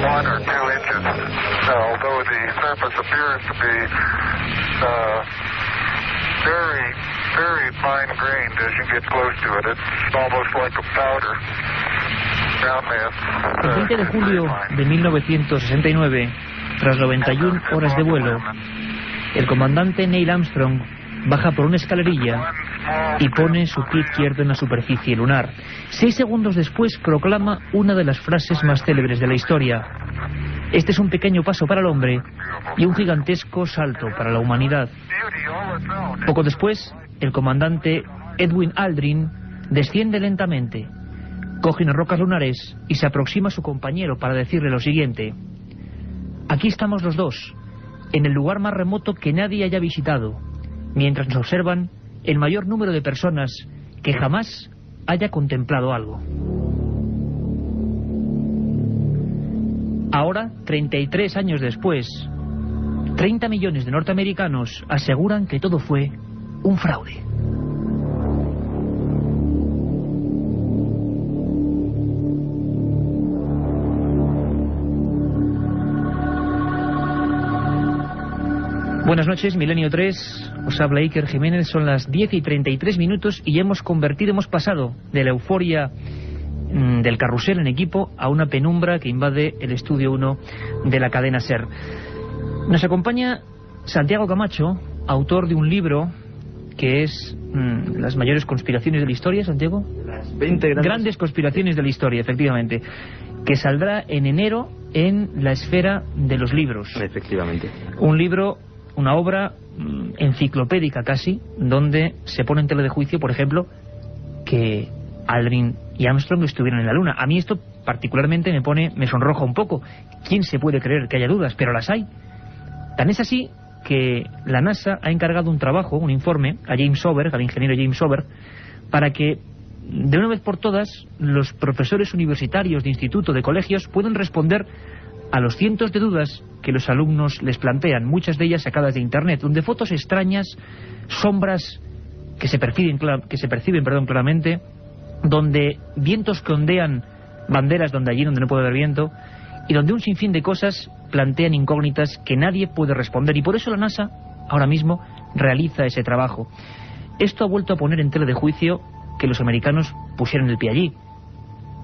1 or 2 inches, although the surface appears to be very fine-grained as you get close to it. It's almost like a powder. El 20 de julio de 1969, tras 91 horas de vuelo, el comandante Neil Armstrong baja por una escalerilla y pone su pie izquierdo en la superficie lunar. 6 segundos después proclama una de las frases más célebres de la historia: este es un pequeño paso para el hombre y un gigantesco salto para la humanidad. Poco después, el comandante Edwin Aldrin desciende lentamente, coge unas rocas lunares y se aproxima a su compañero para decirle lo siguiente: aquí estamos los dos, en el lugar más remoto que nadie haya visitado, mientras nos observan el mayor número de personas que jamás haya contemplado algo. Ahora, 33 años después, 30 millones de norteamericanos aseguran que todo fue un fraude. Buenas noches, Milenio 3, os habla Iker Jiménez, son las 10:33 y hemos pasado de la euforia del carrusel en equipo a una penumbra que invade el estudio 1 de la cadena SER. Nos acompaña Santiago Camacho, autor de un libro que es Las mayores conspiraciones de la historia, Santiago. Las 20 grandes conspiraciones de la historia, efectivamente, que saldrá en enero en la esfera de los libros. Efectivamente. Un libro, una obra enciclopédica casi, donde se pone en tela de juicio, por ejemplo, que Aldrin y Armstrong estuvieron en la Luna. A mí esto particularmente me sonroja un poco. ¿Quién se puede creer que haya dudas? Pero las hay. Tan es así que la NASA ha encargado un trabajo, un informe, a James Oberg, al ingeniero James Oberg, para que de una vez por todas los profesores universitarios de instituto, de colegios, puedan responder a los cientos de dudas que los alumnos les plantean, muchas de ellas sacadas de internet, donde fotos extrañas, sombras que se perciben claramente, donde vientos que ondean banderas donde no puede haber viento, y donde un sinfín de cosas plantean incógnitas que nadie puede responder, y por eso la NASA ahora mismo realiza ese trabajo. Esto ha vuelto a poner en tela de juicio que los americanos pusieron el pie allí,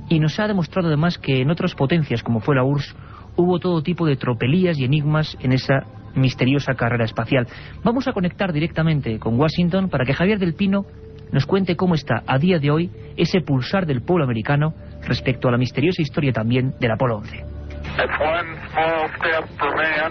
y nos ha demostrado además que en otras potencias como fue la URSS hubo todo tipo de tropelías y enigmas en esa misteriosa carrera espacial. Vamos a conectar directamente con Washington para que Javier del Pino nos cuente cómo está a día de hoy ese pulsar del pueblo americano respecto a la misteriosa historia también del Apolo 11.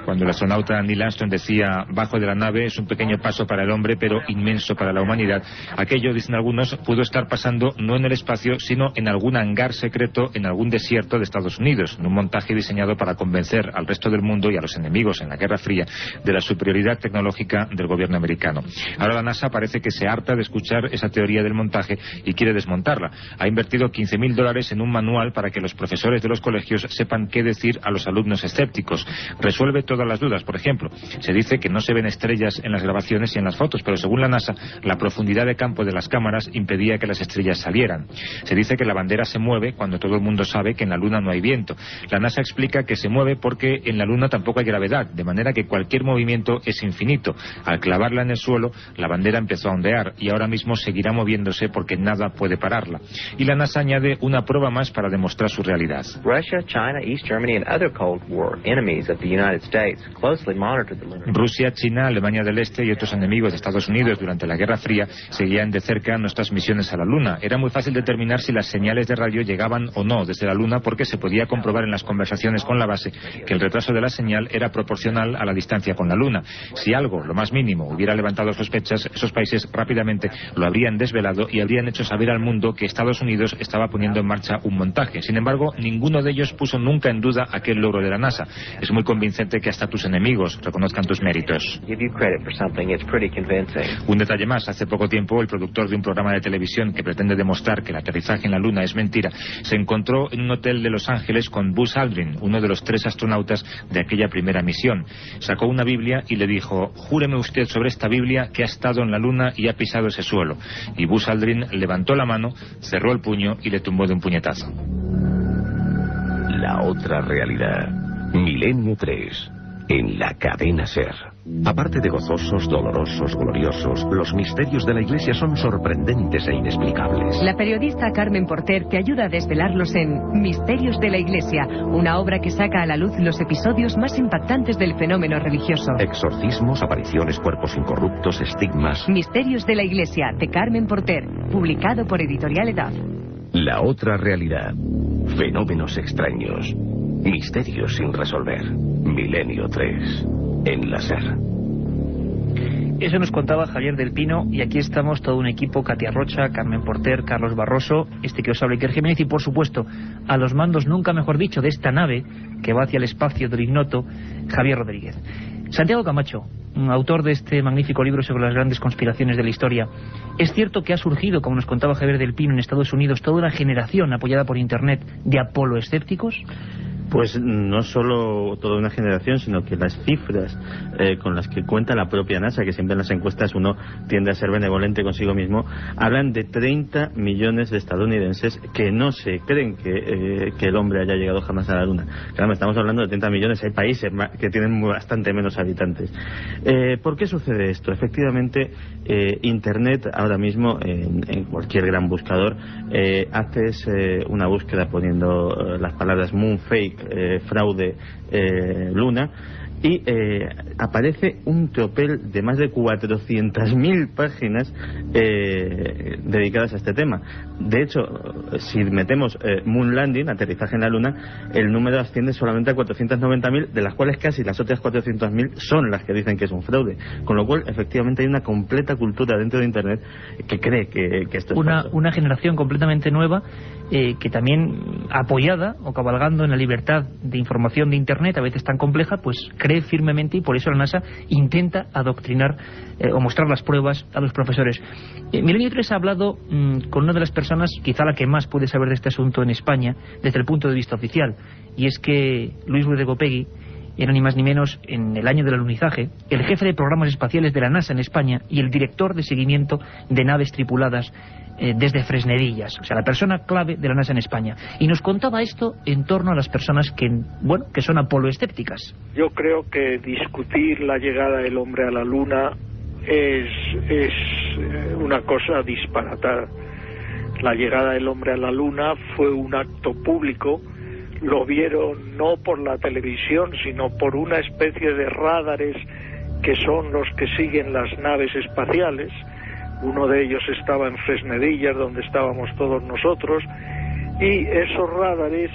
Cuando el astronauta Neil Armstrong decía bajo de la nave es un pequeño paso para el hombre pero inmenso para la humanidad, aquello, dicen algunos, pudo estar pasando no en el espacio sino en algún hangar secreto en algún desierto de Estados Unidos, en un montaje diseñado para convencer al resto del mundo y a los enemigos en la Guerra Fría de la superioridad tecnológica del gobierno americano. Ahora la NASA parece que se harta de escuchar esa teoría del montaje y quiere desmontarla. Ha invertido $15.000 en un manual para que los profesores de los colegios sepan qué decir a los alumnos escépticos. Resuelve todas las dudas. Por ejemplo, se dice que no se ven estrellas en las grabaciones y en las fotos, pero según la NASA, la profundidad de campo de las cámaras impedía que las estrellas salieran. Se dice que la bandera se mueve cuando todo el mundo sabe que en la Luna no hay viento. La NASA explica que se mueve porque en la Luna tampoco hay gravedad, de manera que cualquier movimiento es infinito. Al clavarla en el suelo, la bandera empezó a ondear y ahora mismo seguirá moviéndose porque nada puede pararla. Y la NASA añade una prueba más para demostrar su realidad. Russia, China, East Germany and other Cold War enemies of the United States closely monitored the lunar. Rusia, China, Alemania del Este y otros enemigos de Estados Unidos durante la Guerra Fría seguían de cerca nuestras misiones a la Luna. Era muy fácil determinar si las señales de radio llegaban o no desde la Luna porque se podía comprobar en las conversaciones con la base que el retraso de la señal era proporcional a la distancia con la Luna. Si algo, lo más mínimo, hubiera levantado sospechas, esos países rápidamente lo habrían desvelado y habrían hecho saber al mundo que Estados Unidos estaba poniendo en marcha un montaje. Sin embargo, ninguno de ellos puso nunca en duda aquel logro de la NASA. Es muy convincente que hasta tus enemigos reconozcan tus méritos. Un detalle más, hace poco tiempo el productor de un programa de televisión que pretende demostrar que el aterrizaje en la Luna es mentira, se encontró en un hotel de Los Ángeles con Buzz Aldrin, uno de los 3 astronautas de aquella primera misión. Sacó una Biblia y le dijo: júreme usted sobre esta Biblia que ha estado en la Luna y ha pisado ese suelo. Y Buzz Aldrin levantó la mano, cerró el puño y le tumbó de un puñetazo. La otra realidad. Milenio 3, en la cadena SER. Aparte de gozosos, dolorosos, gloriosos, los misterios de la Iglesia son sorprendentes e inexplicables. La periodista Carmen Porter te ayuda a desvelarlos en Misterios de la Iglesia, una obra que saca a la luz los episodios más impactantes del fenómeno religioso. Exorcismos, apariciones, cuerpos incorruptos, estigmas. Misterios de la Iglesia, de Carmen Porter, publicado por Editorial Edad. La otra realidad. Fenómenos extraños. Misterios sin resolver. Milenio 3. En la SER. Eso nos contaba Javier del Pino, y aquí estamos todo un equipo: Katia Rocha, Carmen Porter, Carlos Barroso, este que os habla Iker Jiménez, y por supuesto a los mandos, nunca mejor dicho, de esta nave que va hacia el espacio del ignoto, Javier Rodríguez. Santiago Camacho, autor de este magnífico libro sobre las grandes conspiraciones de la historia. ¿Es cierto que ha surgido, como nos contaba Javier del Pino, en Estados Unidos toda una generación apoyada por Internet de apoloescépticos? Pues no solo toda una generación, sino que las cifras con las que cuenta la propia NASA, que siempre en las encuestas uno tiende a ser benevolente consigo mismo, hablan de 30 millones de estadounidenses que no se creen que el hombre haya llegado jamás a la Luna. Claro, estamos hablando de 30 millones, hay países que tienen bastante menos habitantes. ¿Por qué sucede esto? Efectivamente, Internet ahora mismo, en cualquier gran buscador, haces una búsqueda poniendo las palabras moonfake, fraude, Luna, y aparece un tropel de más de 400.000 páginas dedicadas a este tema. De hecho, si metemos Moon Landing, aterrizaje en la Luna, el número asciende solamente a 490.000, de las cuales casi las otras 400.000 son las que dicen que es un fraude. Con lo cual, efectivamente, hay una completa cultura dentro de Internet que cree que esto es falso. Una generación completamente nueva, que también, apoyada o cabalgando en la libertad de información de Internet, a veces tan compleja, pues cree firmemente, y por eso la NASA intenta adoctrinar o mostrar las pruebas a los profesores. Milenio 3 ha hablado con una de las personas, quizá la que más puede saber de este asunto en España, desde el punto de vista oficial, y es que Luis Ruiz de Gopegui era ni más ni menos, en el año del alunizaje, el jefe de programas espaciales de la NASA en España y el director de seguimiento de naves tripuladas desde Fresnedillas, o sea, la persona clave de la NASA en España. Y nos contaba esto en torno a las personas que son apoloescépticas. Yo creo que discutir la llegada del hombre a la Luna es una cosa disparatada. La llegada del hombre a la Luna fue un acto público. Lo vieron no por la televisión, sino por una especie de radares que son los que siguen las naves espaciales. Uno de ellos estaba en Fresnedillas, donde estábamos todos nosotros, y esos radares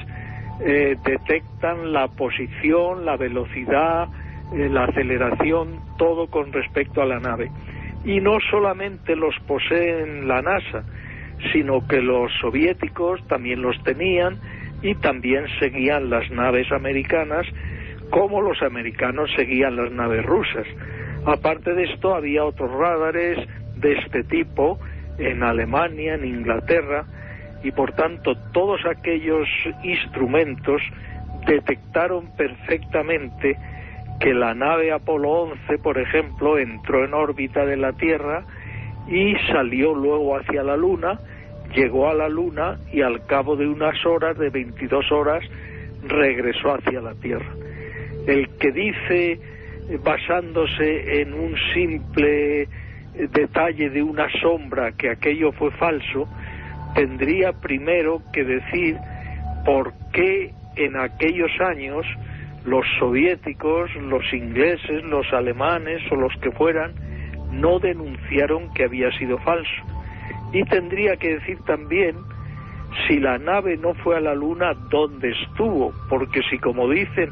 detectan la posición, la velocidad, la aceleración, todo con respecto a la nave. Y no solamente los poseen la NASA, sino que los soviéticos también los tenían, y también seguían las naves americanas, como los americanos seguían las naves rusas. Aparte de esto, había otros radares de este tipo en Alemania, en Inglaterra, y por tanto todos aquellos instrumentos detectaron perfectamente que la nave Apolo 11, por ejemplo, entró en órbita de la Tierra y salió luego hacia la Luna, llegó a la Luna y al cabo de unas horas, de 22 horas, regresó hacia la Tierra. El que dice, basándose en un simple detalle de una sombra, que aquello fue falso, tendría primero que decir por qué en aquellos años los soviéticos, los ingleses, los alemanes o los que fueran no denunciaron que había sido falso. Y tendría que decir también, si la nave no fue a la Luna, ¿dónde estuvo? Porque si, como dicen,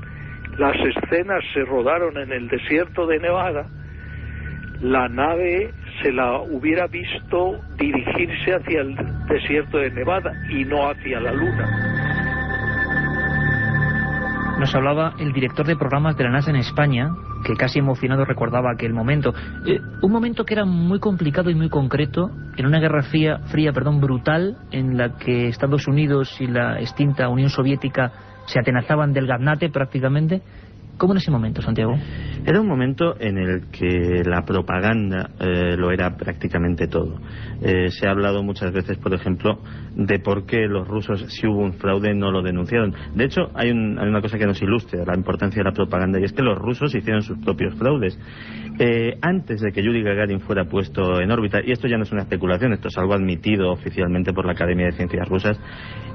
las escenas se rodaron en el desierto de Nevada, la nave se la hubiera visto dirigirse hacia el desierto de Nevada y no hacia la Luna. Nos hablaba el director de programas de la NASA en España, que casi emocionado recordaba aquel momento. Un momento que era muy complicado y muy concreto, en una guerra fría, brutal, en la que Estados Unidos y la extinta Unión Soviética se atenazaban del gaznate prácticamente, ¿Cómo en ese momento, Santiago? Era un momento en el que la propaganda lo era prácticamente todo. Se ha hablado muchas veces, por ejemplo, de por qué los rusos, si hubo un fraude, no lo denunciaron. De hecho, hay una cosa que nos ilustra la importancia de la propaganda, y es que los rusos hicieron sus propios fraudes. Antes de que Yuri Gagarin fuera puesto en órbita, y esto ya no es una especulación, esto es algo admitido oficialmente por la Academia de Ciencias Rusas,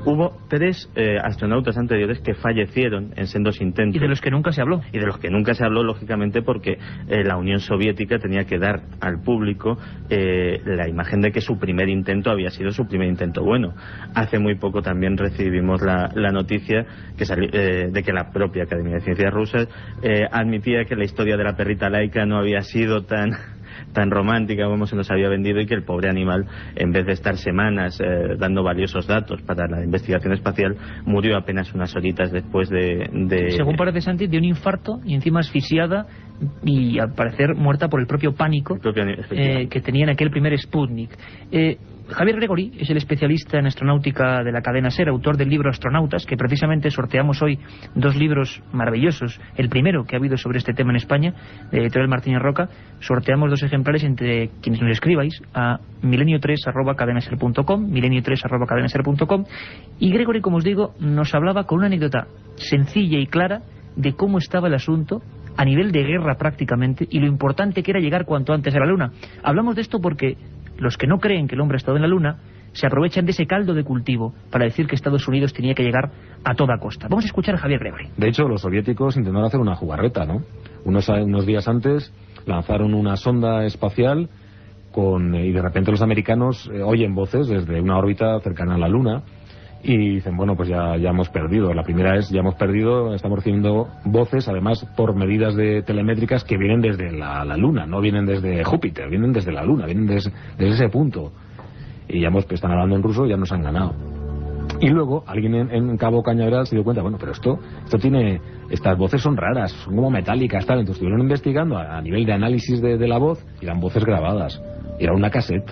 hubo 3 astronautas anteriores que fallecieron en sendos intentos. Y de los que nunca se habló. Y de los que nunca se habló, lógicamente, porque la Unión Soviética tenía que dar al público la imagen de que su primer intento había sido su primer intento bueno. Hace muy poco también recibimos la noticia de que la propia Academia de Ciencias Rusas admitía que la historia de la perrita Laika no había sido tan romántica como se nos había vendido, y que el pobre animal, en vez de estar semanas dando valiosos datos para la investigación espacial, murió apenas unas horitas después de... Según parece, Santi, de un infarto, y encima asfixiada y al parecer muerta por el propio pánico que tenía en aquel primer Sputnik. Javier Gregory es el especialista en astronáutica de la cadena SER, autor del libro Astronautas, que precisamente sorteamos hoy 2 libros maravillosos. El primero que ha habido sobre este tema en España, de Editorial Martínez Roca. Sorteamos 2 ejemplares entre quienes nos escribáis a milenio3@cadenaser.com, milenio3@cadenaser.com. Y Gregory, como os digo, nos hablaba con una anécdota sencilla y clara de cómo estaba el asunto a nivel de guerra prácticamente, y lo importante que era llegar cuanto antes a la Luna. Hablamos de esto porque los que no creen que el hombre ha estado en la Luna se aprovechan de ese caldo de cultivo para decir que Estados Unidos tenía que llegar a toda costa. Vamos a escuchar a Javier Gregory. De hecho, los soviéticos intentaron hacer una jugarreta, ¿no? Unos días antes lanzaron una sonda espacial y de repente los americanos oyen voces desde una órbita cercana a la Luna y dicen, bueno, pues ya hemos perdido. La primera es, ya hemos perdido, estamos recibiendo voces, además por medidas telemétricas que vienen desde la Luna, no vienen desde Júpiter, vienen desde la Luna, vienen desde ese punto. Y ya están hablando en ruso, ya nos han ganado. Y luego alguien en Cabo Cañaveral se dio cuenta, bueno, pero estas voces son raras, son como metálicas, tal. Entonces estuvieron investigando a nivel de análisis de la voz, y eran voces grabadas, y era una cassette.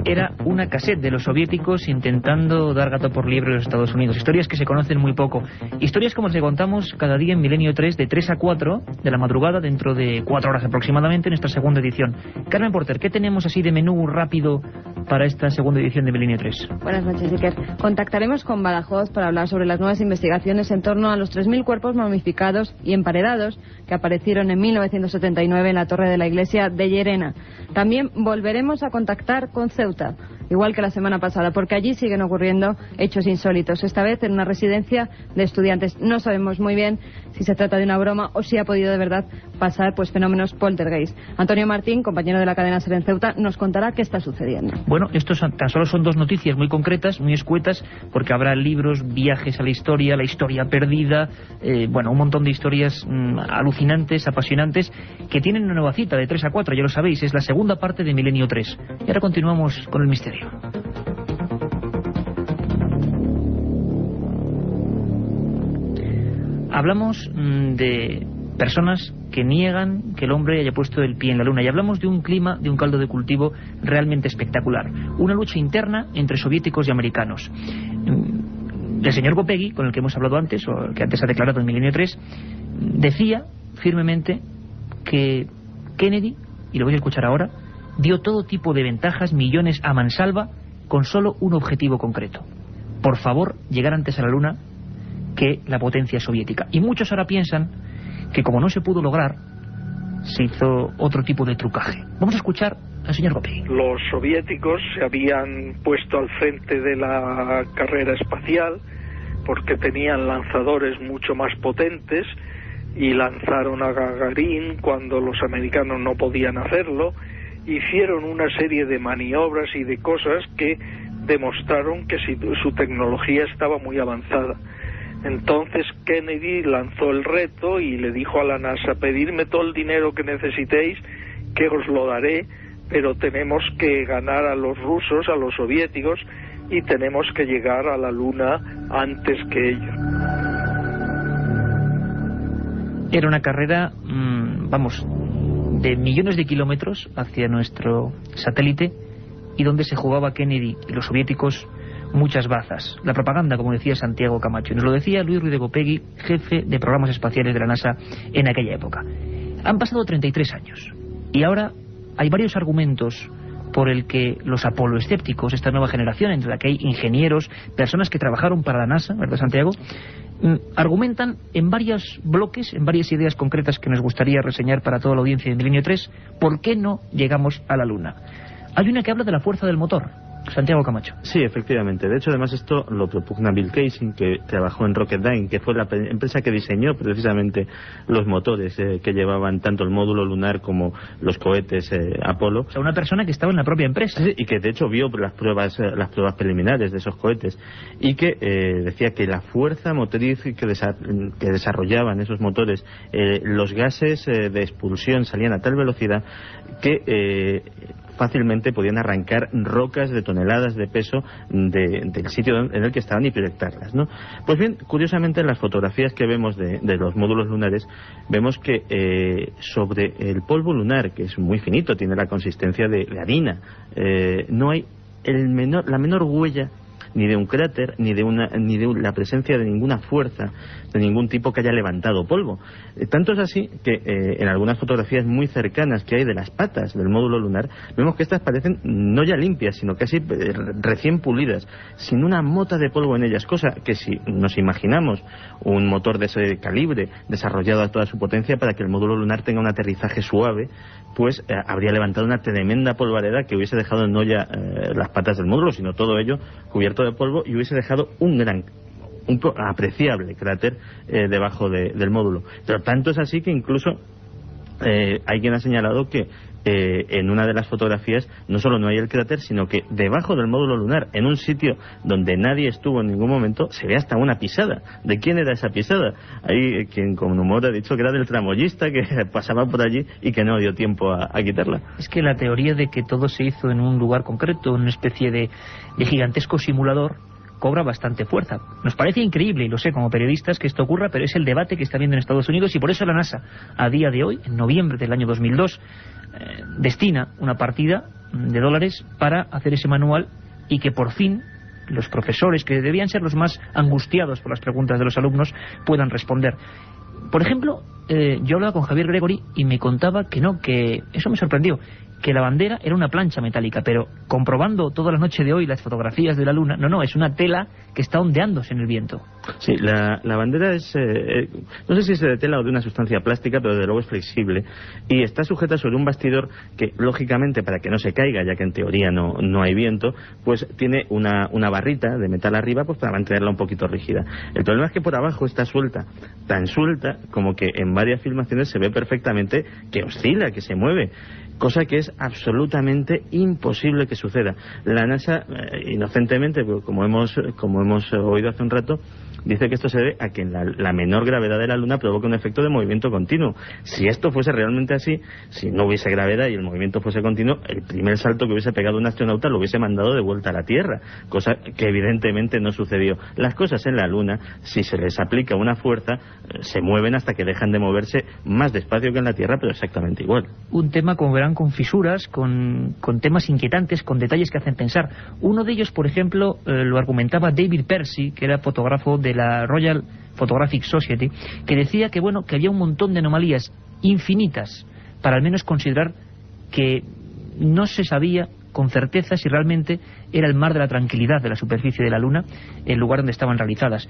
Era una cassette de los soviéticos intentando dar gato por liebre a los Estados Unidos. Historias que se conocen muy poco. Historias como las que contamos cada día en Milenio 3, de 3 a 4 de la madrugada, dentro de 4 horas aproximadamente, en esta segunda edición. Carmen Porter, ¿qué tenemos así de menú rápido para esta segunda edición de Milenio 3? Buenas noches, Iker. Contactaremos con Badajoz para hablar sobre las nuevas investigaciones en torno a los 3.000 cuerpos momificados y emparedados que aparecieron en 1979 en la torre de la iglesia de Llerena. También volveremos a contactar con Ceuta, igual que la semana pasada, porque allí siguen ocurriendo hechos insólitos, esta vez en una residencia de estudiantes. No sabemos muy bien si se trata de una broma o si ha podido de verdad pasar fenómenos poltergeist. Antonio Martín, compañero de la cadena SER en Ceuta, nos contará qué está sucediendo. Bueno, estos tan solo son 2 noticias muy concretas, muy escuetas, porque habrá libros, viajes a la historia perdida, un montón de historias alucinantes, apasionantes, que tienen una nueva cita de 3 a 4, ya lo sabéis, es la segunda parte de Milenio 3. Y ahora continuamos con el misterio. Hablamos de personas que niegan que el hombre haya puesto el pie en la Luna, y hablamos de un clima, de un caldo de cultivo realmente espectacular, una lucha interna entre soviéticos y americanos. El señor Gopegui, con el que hemos hablado antes, o que antes ha declarado en Milenio 3, decía firmemente que Kennedy, y lo voy a escuchar ahora, dio todo tipo de ventajas, millones a mansalva, con solo un objetivo concreto: por favor, llegar antes a la Luna que la potencia soviética. Y muchos ahora piensan que como no se pudo lograr, se hizo otro tipo de trucaje. Vamos a escuchar al señor Gopegui. Los soviéticos se habían puesto al frente de la carrera espacial porque tenían lanzadores mucho más potentes y lanzaron a Gagarin cuando los americanos no podían hacerlo. Hicieron una serie de maniobras y de cosas que demostraron que su tecnología estaba muy avanzada. Entonces Kennedy lanzó el reto y le dijo a la NASA: pedidme todo el dinero que necesitéis, que os lo daré, pero tenemos que ganar a los rusos, a los soviéticos, y tenemos que llegar a la Luna antes que ellos. Era una carrera, de millones de kilómetros hacia nuestro satélite, y donde se jugaba Kennedy y los soviéticos muchas bazas. La propaganda, como decía Santiago Camacho. Y nos lo decía Luis Ruiz de Gopegui, jefe de programas espaciales de la NASA en aquella época. Han pasado 33 años y ahora hay varios argumentos por el que los apoloescépticos, esta nueva generación entre la que hay ingenieros, personas que trabajaron para la NASA, ¿verdad, Santiago?, argumentan en varios bloques, en varias ideas concretas que nos gustaría reseñar para toda la audiencia de Milenio 3, ¿por qué no llegamos a la Luna? Hay una que habla de la fuerza del motor. Santiago Camacho. Sí, efectivamente. De hecho, además, esto lo propugna Bill Kaysing, que trabajó en Rocketdyne, que fue la empresa que diseñó precisamente los motores que llevaban tanto el módulo lunar como los cohetes Apolo. O sea, una persona que estaba en la propia empresa. Sí, y que de hecho vio las pruebas preliminares de esos cohetes y que decía que la fuerza motriz que desarrollaban esos motores, los gases de expulsión salían a tal velocidad que fácilmente podían arrancar rocas de toneladas de peso del sitio en el que estaban y proyectarlas, ¿no? Pues bien, curiosamente en las fotografías que vemos de los módulos lunares, vemos que sobre el polvo lunar, que es muy finito, tiene la consistencia de harina, no hay la menor huella ni de un cráter, ni de la presencia de ninguna fuerza, de ningún tipo que haya levantado polvo. Tanto es así que en algunas fotografías muy cercanas que hay de las patas del módulo lunar, vemos que estas parecen no ya limpias, sino casi recién pulidas, sin una mota de polvo en ellas, cosa que si nos imaginamos un motor de ese calibre desarrollado a toda su potencia para que el módulo lunar tenga un aterrizaje suave, pues habría levantado una tremenda polvareda que hubiese dejado no ya las patas del módulo, sino todo ello cubierto de polvo, y hubiese dejado un apreciable cráter debajo del módulo. Pero tanto es así que incluso hay quien ha señalado que en una de las fotografías no solo no hay el cráter, sino que debajo del módulo lunar, en un sitio donde nadie estuvo en ningún momento, se ve hasta una pisada. ¿De quién era esa pisada? Hay quien con humor ha dicho que era del tramoyista que pasaba por allí y que no dio tiempo a quitarla. Es que la teoría de que todo se hizo en un lugar concreto, en una especie de gigantesco simulador, cobra bastante fuerza. Nos parece increíble, y lo sé como periodistas, que esto ocurra, pero es el debate que está habiendo en Estados Unidos, y por eso la NASA, a día de hoy, en noviembre del año 2002, destina una partida de dólares para hacer ese manual, y que por fin los profesores, que debían ser los más angustiados por las preguntas de los alumnos, puedan responder. Por ejemplo, yo hablaba con Javier Gregory y me contaba que eso me sorprendió, que la bandera era una plancha metálica, pero comprobando toda la noche de hoy las fotografías de la Luna, no, es una tela que está ondeándose en el viento. Sí, la bandera es, no sé si es de tela o de una sustancia plástica, pero desde luego es flexible y está sujeta sobre un bastidor que, lógicamente, para que no se caiga, ya que en teoría no hay viento, pues tiene una barrita de metal arriba, pues para mantenerla un poquito rígida. El problema es que por abajo está suelta, tan suelta como que en varias filmaciones se ve perfectamente que oscila, que se mueve, cosa que es absolutamente imposible que suceda. La NASA, inocentemente, como hemos oído hace un rato, dice que esto se debe a que la menor gravedad de la Luna provoca un efecto de movimiento continuo. Si esto fuese realmente así, si no hubiese gravedad y el movimiento fuese continuo, el primer salto que hubiese pegado un astronauta lo hubiese mandado de vuelta a la Tierra, cosa que evidentemente no sucedió. Las cosas en la Luna, si se les aplica una fuerza, se mueven hasta que dejan de moverse más despacio que en la Tierra, pero exactamente igual. Un tema, como verán, con fisuras, con temas inquietantes, con detalles que hacen pensar. Uno de ellos, por ejemplo, lo argumentaba David Percy, que era fotógrafo de la Royal Photographic Society, que decía que había un montón de anomalías infinitas para al menos considerar que no se sabía con certeza si realmente era el mar de la tranquilidad de la superficie de la Luna el lugar donde estaban realizadas.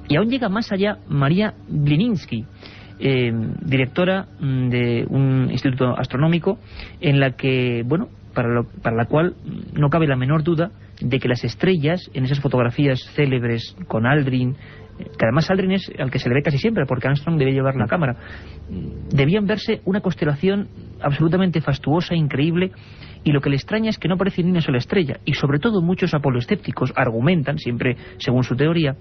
Y aún llega más allá María Blininski, directora de un instituto astronómico, en la que, para la cual no cabe la menor duda de que las estrellas en esas fotografías célebres con Aldrin, que además Aldrin es al que se le ve casi siempre porque Armstrong debe llevar la cámara, debían verse una constelación absolutamente fastuosa, increíble, y lo que le extraña es que no aparece ni una sola estrella. Y sobre todo muchos apoloescépticos argumentan, siempre según su teoría,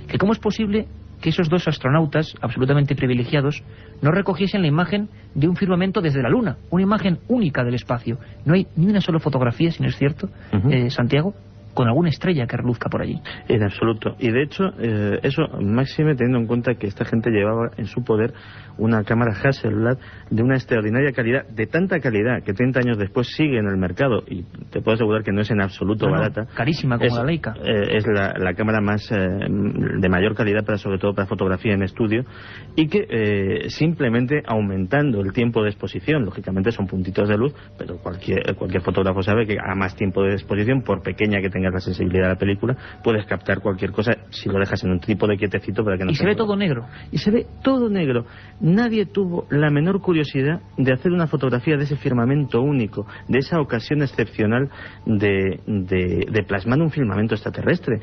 que cómo es posible que esos dos astronautas absolutamente privilegiados no recogiesen la imagen de un firmamento desde la Luna, una imagen única del espacio. No hay ni una sola fotografía, si no es cierto, Santiago. con alguna estrella que reluzca por allí. En absoluto. Y de hecho, eso máxime teniendo en cuenta que esta gente llevaba en su poder una cámara Hasselblad de una extraordinaria calidad, de tanta calidad que 30 años después sigue en el mercado, y te puedo asegurar que no es en absoluto barata. Carísima como la Leica. Es la cámara más de mayor calidad, sobre todo para fotografía en estudio, y que simplemente aumentando el tiempo de exposición, lógicamente son puntitos de luz, pero cualquier fotógrafo sabe que a más tiempo de exposición, por pequeña que tengas la sensibilidad de la película, puedes captar cualquier cosa si lo dejas en un trípode quietecito para que no y se ve todo negro. Y se ve todo negro. Nadie tuvo la menor curiosidad de hacer una fotografía de ese firmamento único, de esa ocasión excepcional de plasmar un firmamento extraterrestre.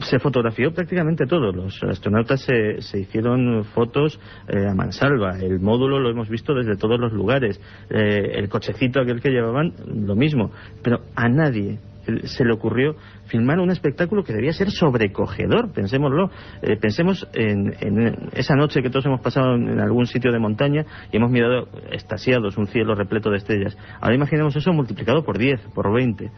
Se fotografió prácticamente todo. Los astronautas se hicieron fotos a mansalva. El módulo lo hemos visto desde todos los lugares. El cochecito aquel que llevaban, lo mismo. Pero a nadie se le ocurrió filmar un espectáculo que debía ser sobrecogedor, pensémoslo. Pensemos en esa noche que todos hemos pasado en algún sitio de montaña y hemos mirado extasiados un cielo repleto de estrellas. Ahora imaginemos eso multiplicado por 10, por 20.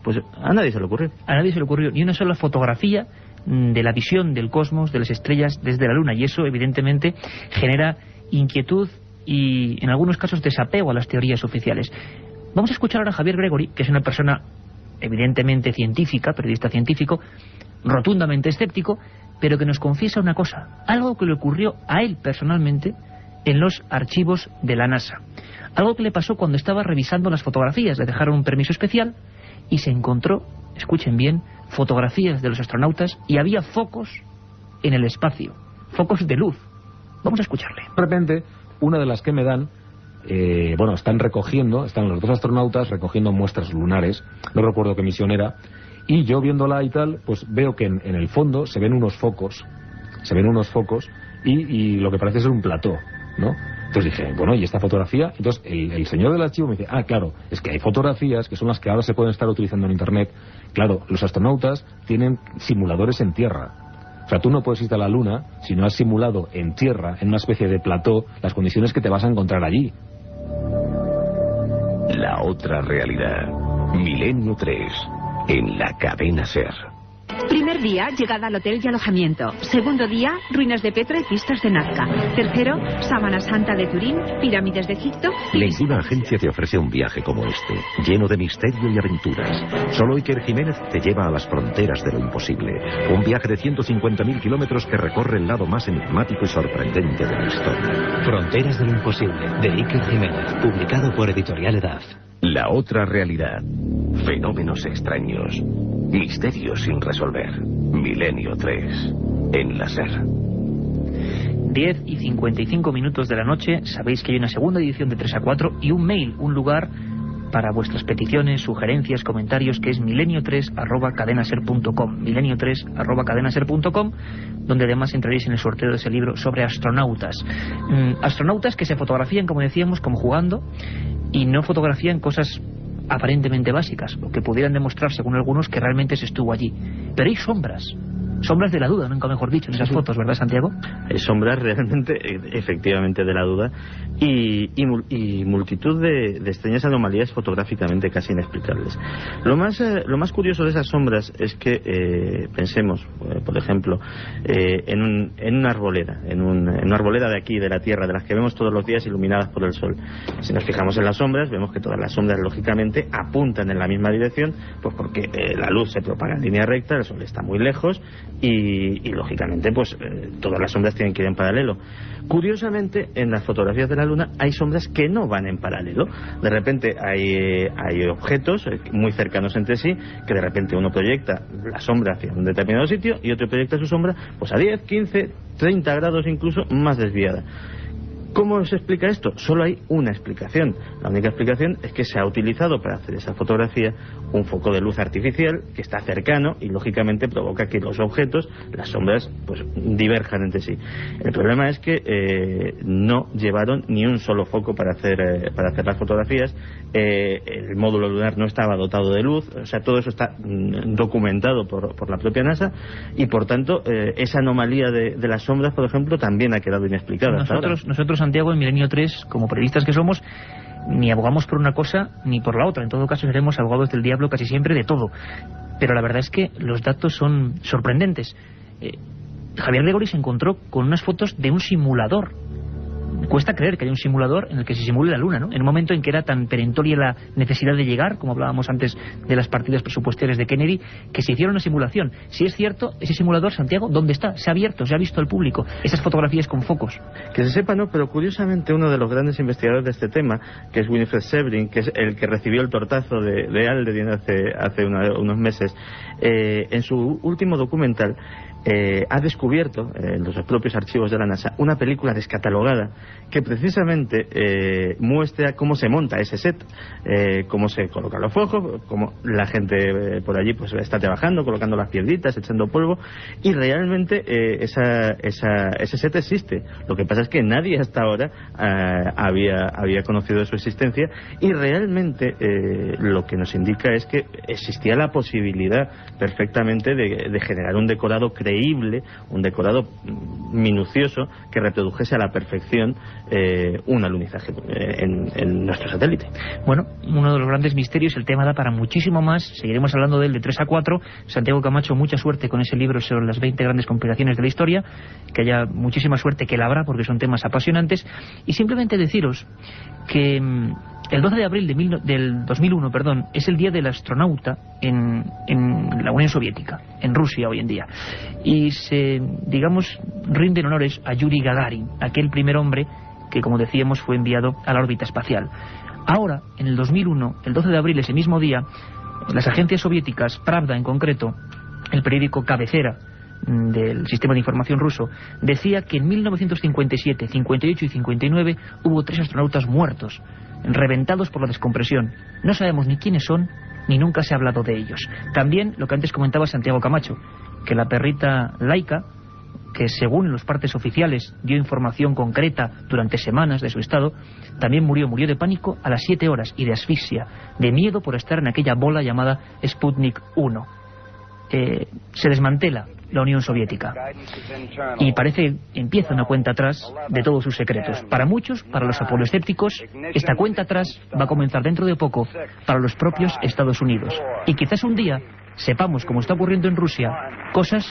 Pues a nadie se le ocurrió. A nadie se le ocurrió ni una sola fotografía de la visión del cosmos, de las estrellas desde la Luna, y eso evidentemente genera inquietud y en algunos casos desapego a las teorías oficiales. Vamos a escuchar ahora a Javier Gregory, que es una persona evidentemente científica, periodista científico, rotundamente escéptico, pero que nos confiesa una cosa, algo que le ocurrió a él personalmente en los archivos de la NASA. Algo que le pasó cuando estaba revisando las fotografías. Le dejaron un permiso especial y se encontró, escuchen bien, fotografías de los astronautas y había focos en el espacio, focos de luz. Vamos a escucharle. De repente, una de las que me dan, están los dos astronautas recogiendo muestras lunares, no recuerdo qué misión era, y yo viéndola y tal, pues veo que en el fondo se ven unos focos y lo que parece ser un plató, ¿no? Entonces dije, bueno, ¿y esta fotografía? Entonces el señor del archivo me dice, claro, es que hay fotografías que son las que ahora se pueden estar utilizando en Internet. Claro, los astronautas tienen simuladores en tierra. O sea, tú no puedes irte a la Luna si no has simulado en tierra, en una especie de plató, las condiciones que te vas a encontrar allí. La otra realidad. Milenio 3. En la cadena SER. Primer día, llegada al hotel y alojamiento. Segundo día, ruinas de Petra y pistas de Nazca. Tercero, Sábana Santa de Turín, pirámides de Egipto. Ninguna agencia te ofrece un viaje como este, lleno de misterio y aventuras. Solo Iker Jiménez te lleva a las fronteras de lo imposible. Un viaje de 150.000 kilómetros que recorre el lado más enigmático y sorprendente de la historia. Fronteras de lo imposible, de Iker Jiménez, publicado por Editorial Edad. La otra realidad. Fenómenos extraños. Misterios sin resolver. Milenio 3. En la SER. 10:55 de la noche. Sabéis que hay una segunda edición de 3 a 4 y un mail, un lugar para vuestras peticiones, sugerencias, comentarios, que es milenio3@cadenaser.com, milenio3@cadenaser.com, donde además entraréis en el sorteo de ese libro sobre astronautas. Astronautas que se fotografían, como decíamos, como jugando, y no fotografían cosas aparentemente básicas, o que pudieran demostrar, según algunos, que realmente se estuvo allí. Pero hay sombras de la duda, nunca mejor dicho, en esas fotos, ¿verdad, Santiago? Hay sombras realmente, efectivamente, de la duda, y multitud de extrañas anomalías fotográficamente casi inexplicables. Lo más curioso de esas sombras es que pensemos, por ejemplo, en una arboleda, en una arboleda de aquí, de la Tierra, de las que vemos todos los días iluminadas por el sol. Si nos fijamos en las sombras, vemos que todas las sombras, lógicamente, apuntan en la misma dirección, pues porque la luz se propaga en línea recta, el sol está muy lejos, y lógicamente pues todas las sombras tienen que ir en paralelo. Curiosamente, en las fotografías de la Luna hay sombras que no van en paralelo. De repente hay objetos muy cercanos entre sí, que de repente uno proyecta la sombra hacia un determinado sitio y otro proyecta su sombra pues a 10, 15, 30 grados incluso más desviada. ¿Cómo se explica esto? Solo hay una explicación. La única explicación es que se ha utilizado para hacer esa fotografía un foco de luz artificial que está cercano y lógicamente provoca que los objetos, las sombras, pues diverjan entre sí. El problema es que no llevaron ni un solo foco para hacer las fotografías. El módulo lunar no estaba dotado de luz. O sea, todo eso está documentado por la propia NASA y por tanto esa anomalía de las sombras, por ejemplo, también ha quedado inexplicada. Nosotros, Santiago, en Milenio 3, como periodistas que somos, ni abogamos por una cosa ni por la otra. En todo caso, seremos abogados del diablo casi siempre de todo. pero la verdad es que los datos son sorprendentes. Javier Gregory se encontró con unas fotos de un simulador. Cuesta creer que haya un simulador en el que se simule la Luna, ¿no? En un momento en que era tan perentoria la necesidad de llegar, como hablábamos antes de las partidas presupuestarias de Kennedy, que se hiciera una simulación. Si es cierto, ese simulador, Santiago, ¿dónde está? Se ha abierto, se ha visto al público. Esas fotografías con focos. Que se sepa, no, pero curiosamente uno de los grandes investigadores de este tema, que es Winifred Severin, que es el que recibió el tortazo de Aldrin hace unos meses, en su último documental, ha descubierto en los propios archivos de la NASA una película descatalogada que precisamente muestra cómo se monta ese set, cómo se colocan los focos, cómo la gente por allí pues está trabajando, colocando las piedritas, echando polvo, y realmente ese set existe. Lo que pasa es que nadie hasta ahora había conocido de su existencia, y realmente lo que nos indica es que existía la posibilidad perfectamente de generar un decorado creíble, un decorado minucioso que reprodujese a la perfección un alunizaje en nuestro satélite. Bueno, uno de los grandes misterios, el tema da para muchísimo más, seguiremos hablando de él de 3 a 4. Santiago Camacho, mucha suerte con ese libro sobre las 20 grandes conspiraciones de la historia, que haya muchísima suerte, que la habrá, porque son temas apasionantes, y simplemente deciros que el 12 de abril del 2001, es el día del astronauta en la Unión Soviética, en Rusia hoy en día. Y se, digamos, rinden honores a Yuri Gagarin, aquel primer hombre que, como decíamos, fue enviado a la órbita espacial. Ahora, en el 2001, el 12 de abril, ese mismo día, las agencias soviéticas, Pravda en concreto, el periódico cabecera del sistema de información ruso, decía que en 1957, 58 y 59 hubo 3 astronautas muertos, reventados por la descompresión. No sabemos ni quiénes son, ni nunca se ha hablado de ellos. También lo que antes comentaba Santiago Camacho, que la perrita Laika, que según los partes oficiales dio información concreta durante semanas de su estado, también murió de pánico a las 7 horas y de asfixia, de miedo por estar en aquella bola llamada Sputnik 1. Se desmantela la Unión Soviética y parece empieza una cuenta atrás de todos sus secretos. Para muchos, para los apoloescépticos, esta cuenta atrás va a comenzar dentro de poco para los propios Estados Unidos. Y quizás un día sepamos, como está ocurriendo en Rusia, cosas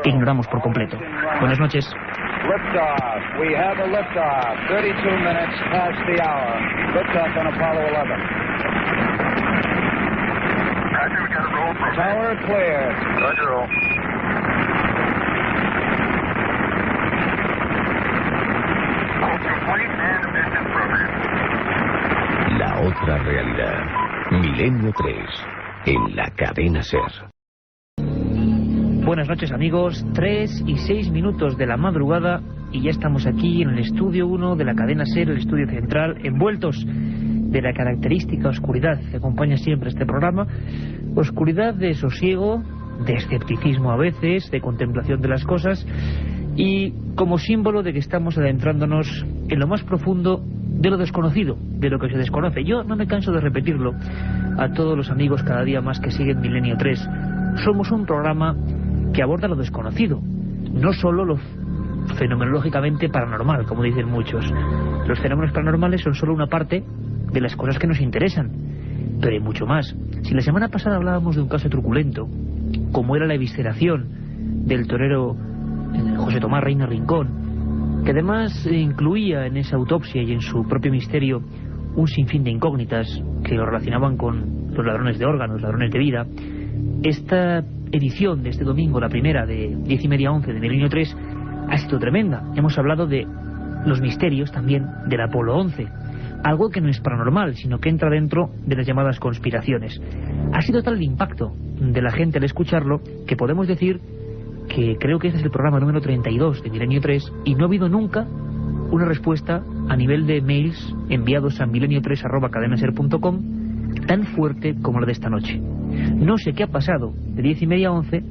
que ignoramos por completo. Buenas noches. Liftoff. We have a liftoff. 32 minutes past the hour. Liftoff on Apollo 11. Roger, we got a roll from Tower clear. Roger, roll. Complete and mission program. La otra realidad. Milenio 3. En la cadena SER. Buenas noches, amigos. 3 y 6 minutos de la madrugada y ya estamos aquí en el estudio 1 de la cadena SER, el estudio central, envueltos de la característica oscuridad que acompaña siempre este programa. Oscuridad de sosiego, de escepticismo a veces, de contemplación de las cosas, y como símbolo de que estamos adentrándonos en lo más profundo de lo desconocido, de lo que se desconoce. Yo no me canso de repetirlo a todos los amigos cada día más que siguen Milenio 3. Somos un programa que aborda lo desconocido, no solo lo fenomenológicamente paranormal, como dicen muchos. Los fenómenos paranormales son solo una parte de las cosas que nos interesan, pero hay mucho más. Si la semana pasada hablábamos de un caso truculento, como era la evisceración del torero José Tomás Reina Rincón, que además incluía en esa autopsia y en su propio misterio un sinfín de incógnitas que lo relacionaban con los ladrones de órganos, ladrones de vida, esta edición de este domingo, la primera de 10:30 a 11 de Milenio 3, ha sido tremenda. Hemos hablado de los misterios también del Apolo 11, algo que no es paranormal, sino que entra dentro de las llamadas conspiraciones. Ha sido tal el impacto de la gente al escucharlo que podemos decir que creo que este es el programa número 32 de Milenio 3 y no ha habido nunca una respuesta a nivel de mails enviados a milenio3@cadenaser.com tan fuerte como la de esta noche. No sé qué ha pasado de 10:30 a 11,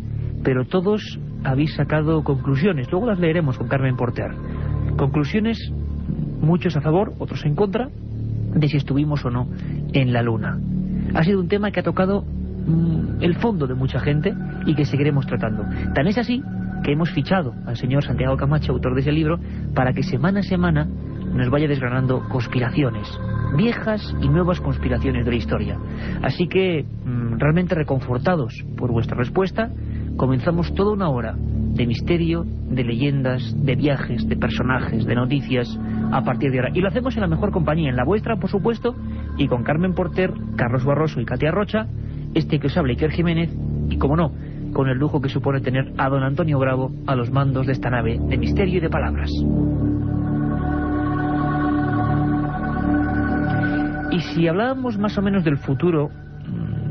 pero todos habéis sacado conclusiones. Luego las leeremos con Carmen Porter. Conclusiones, muchos a favor, otros en contra, de si estuvimos o no en la Luna. Ha sido un tema que ha tocado el fondo de mucha gente y que seguiremos tratando. Tan es así que hemos fichado al señor Santiago Camacho, autor de ese libro, para que semana a semana nos vaya desgranando conspiraciones, viejas y nuevas conspiraciones de la historia. Así que, realmente reconfortados por vuestra respuesta, comenzamos toda una hora de misterio, de leyendas, de viajes, de personajes, de noticias, a partir de ahora. Y lo hacemos en la mejor compañía, en la vuestra, por supuesto, y con Carmen Porter, Carlos Barroso y Katia Rocha, que os habla Iker Jiménez, y como no, con el lujo que supone tener a don Antonio Bravo a los mandos de esta nave de misterio y de palabras. Y si hablábamos más o menos del futuro,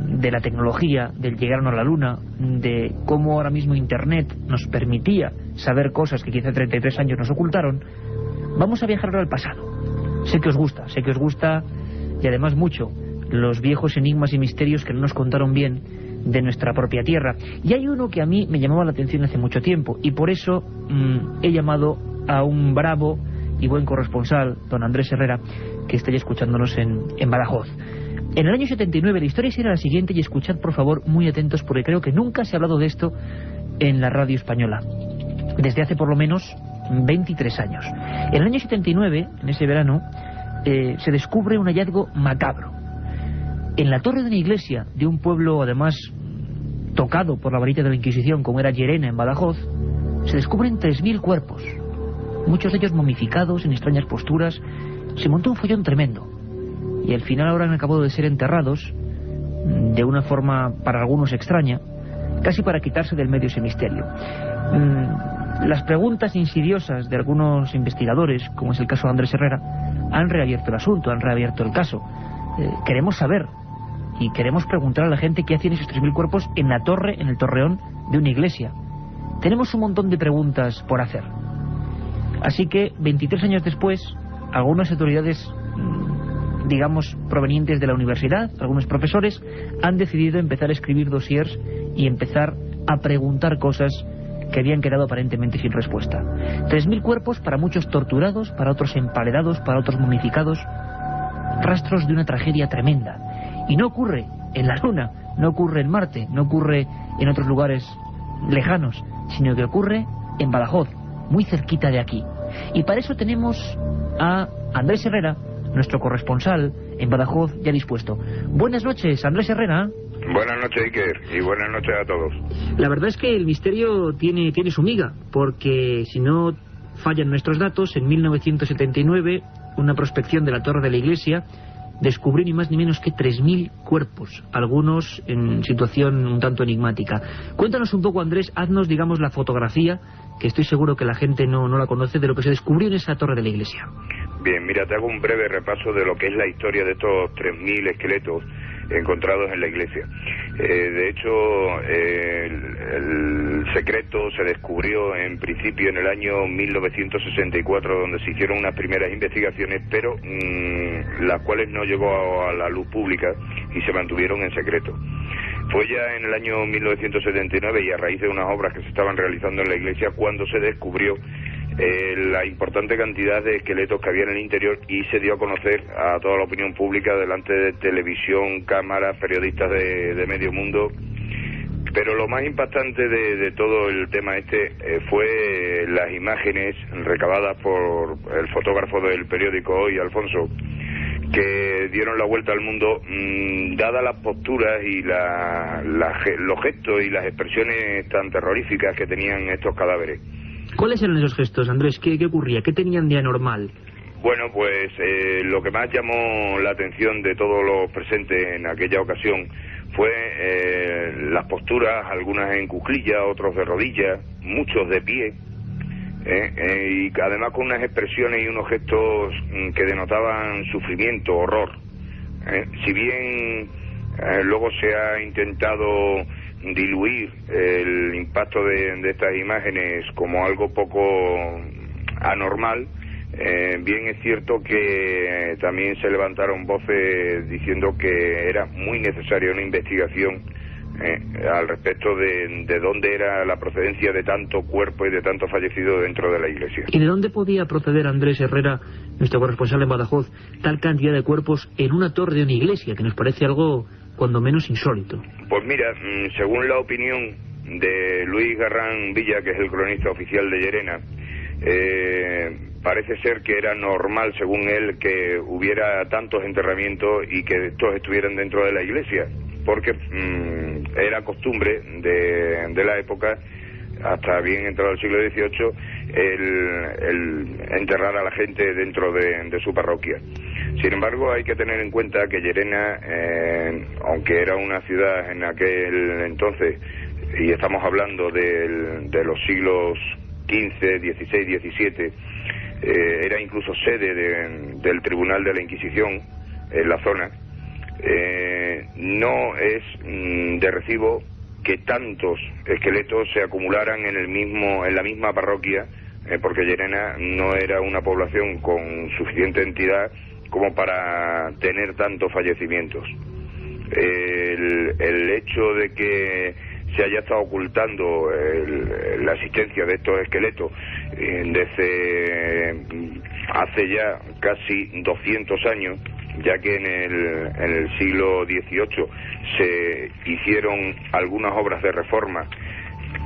de la tecnología, del llegar a la Luna, de cómo ahora mismo Internet nos permitía saber cosas que quizá 33 años nos ocultaron, vamos a viajar ahora al pasado. Sé que os gusta, y además mucho, los viejos enigmas y misterios que no nos contaron bien de nuestra propia tierra. Y hay uno que a mí me llamaba la atención hace mucho tiempo, y por eso he llamado a un bravo y buen corresponsal, don Andrés Herrera, que está ya escuchándonos en Badajoz. En el año 79 la historia era la siguiente, y escuchad por favor muy atentos, porque creo que nunca se ha hablado de esto en la radio española, desde hace por lo menos 23 años. En el año 79, en ese verano, se descubre un hallazgo macabro. En la torre de una iglesia de un pueblo, además, tocado por la varita de la Inquisición, como era Llerena, en Badajoz, se descubren 3.000 cuerpos, muchos de ellos momificados, en extrañas posturas. Se montó un follón tremendo, y al final ahora han acabado de ser enterrados de una forma para algunos extraña, casi para quitarse del medio ese misterio. Las preguntas insidiosas de algunos investigadores, como es el caso de Andrés Herrera, han reabierto el asunto, han reabierto el caso. Queremos saber y queremos preguntar a la gente qué hacían esos 3.000 cuerpos en la torre, en el torreón de una iglesia. Tenemos un montón de preguntas por hacer. Así que 23 años después, algunas autoridades, digamos, provenientes de la universidad, algunos profesores, han decidido empezar a escribir dossiers y empezar a preguntar cosas que habían quedado aparentemente sin respuesta. 3.000 cuerpos, para muchos torturados, para otros emparedados, para otros momificados, rastros de una tragedia tremenda. Y no ocurre en la Luna, no ocurre en Marte, no ocurre en otros lugares lejanos, sino que ocurre en Badajoz, muy cerquita de aquí. Y para eso tenemos a Andrés Herrera, nuestro corresponsal en Badajoz, ya dispuesto. Buenas noches, Andrés Herrera. Buenas noches, Iker, y buenas noches a todos. La verdad es que el misterio tiene su miga, porque si no fallan nuestros datos, en 1979, una prospección de la torre de la iglesia descubrió ni más ni menos que 3.000 cuerpos, algunos en situación un tanto enigmática. Cuéntanos un poco, Andrés, haznos, digamos, la fotografía, que estoy seguro que la gente no la conoce, de lo que se descubrió en esa torre de la iglesia. Bien, mira, te hago un breve repaso de lo que es la historia de estos 3.000 esqueletos encontrados en la iglesia. De hecho, el secreto se descubrió en principio en el año 1964, donde se hicieron unas primeras investigaciones, pero las cuales no llegó a la luz pública y se mantuvieron en secreto. Fue ya en el año 1979, y a raíz de unas obras que se estaban realizando en la iglesia, cuando se descubrió la importante cantidad de esqueletos que había en el interior, y se dio a conocer a toda la opinión pública delante de televisión, cámaras, periodistas de medio mundo. Pero lo más impactante de todo el tema fue las imágenes recabadas por el fotógrafo del periódico Hoy, Alfonso, que dieron la vuelta al mundo, dadas las posturas y los gestos y las expresiones tan terroríficas que tenían estos cadáveres. ¿Cuáles eran esos gestos, Andrés? ¿Qué ocurría? ¿Qué tenían de anormal? Bueno, pues lo que más llamó la atención de todos los presentes en aquella ocasión fue las posturas, algunas en cuclillas, otros de rodillas, muchos de pie, y además con unas expresiones y unos gestos que denotaban sufrimiento, horror. Si bien luego se ha intentado diluir el impacto de estas imágenes como algo poco anormal, bien es cierto que también se levantaron voces diciendo que era muy necesaria una investigación al respecto de dónde era la procedencia de tanto cuerpo y de tanto fallecido dentro de la iglesia. ¿Y de dónde podía proceder, Andrés Herrera, nuestro corresponsal en Badajoz, tal cantidad de cuerpos en una torre de una iglesia, que nos parece algo cuando menos insólito? Pues mira, según la opinión de Luis Garrán Villa, que es el cronista oficial de Llerena, parece ser que era normal, según él, que hubiera tantos enterramientos y que estos estuvieran dentro de la iglesia, porque era costumbre de la época, hasta bien entrado el siglo XVIII, el enterrar a la gente dentro de su parroquia. Sin embargo, hay que tener en cuenta que Llerena, aunque era una ciudad en aquel entonces, y estamos hablando de los siglos XV, XVI, XVII, era incluso sede del Tribunal de la Inquisición en la zona. No es de recibo que tantos esqueletos se acumularan en la misma parroquia, porque Llerena no era una población con suficiente entidad como para tener tantos fallecimientos. El hecho de que se haya estado ocultando la existencia de estos esqueletos desde hace ya casi 200 años, ya que en el siglo XVIII se hicieron algunas obras de reforma.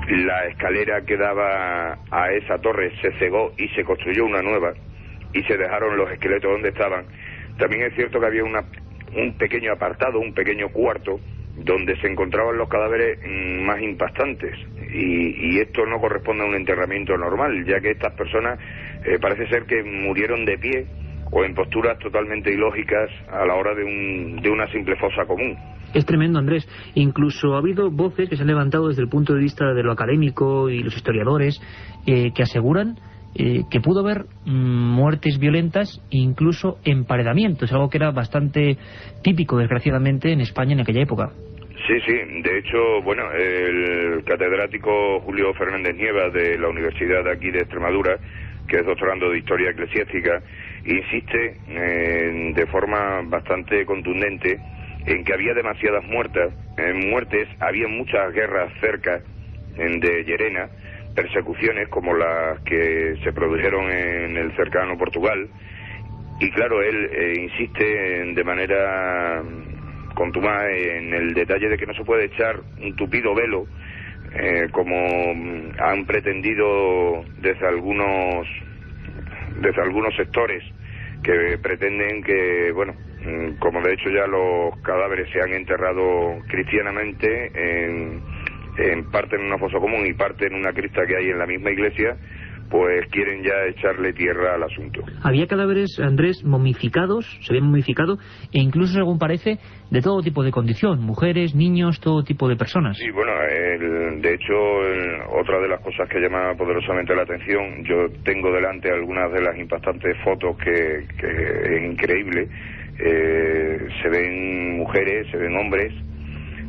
La escalera que daba a esa torre se cegó y se construyó una nueva, y se dejaron los esqueletos donde estaban. También es cierto que había un pequeño apartado, un pequeño cuarto, donde se encontraban los cadáveres más impactantes, y esto no corresponde a un enterramiento normal, ya que estas personas parece ser que murieron de pie o en posturas totalmente ilógicas a la hora de una simple fosa común. Es tremendo, Andrés. Incluso ha habido voces que se han levantado desde el punto de vista de lo académico y los historiadores que aseguran que pudo haber muertes violentas e incluso emparedamientos, algo que era bastante típico, desgraciadamente, en España en aquella época. Sí, de hecho, bueno, el catedrático Julio Fernández Nieva de la Universidad de aquí de Extremadura, que es doctorando de Historia Eclesiástica, insiste de forma bastante contundente en que había demasiadas muertes, había muchas guerras cerca de Llerena, persecuciones como las que se produjeron en el cercano Portugal, y claro, él insiste de manera contumaz en el detalle de que no se puede echar un tupido velo, como han pretendido desde algunos sectores que pretenden que, bueno, como de hecho ya los cadáveres se han enterrado cristianamente, en parte en una fosa común y parte en una cripta que hay en la misma iglesia, pues quieren ya echarle tierra al asunto. Había cadáveres, Andrés, momificados, se habían momificado, e incluso, según parece, de todo tipo de condición, mujeres, niños, todo tipo de personas. Sí, bueno, de hecho, otra de las cosas que llama poderosamente la atención, yo tengo delante algunas de las impactantes fotos que es increíble, se ven mujeres, se ven hombres,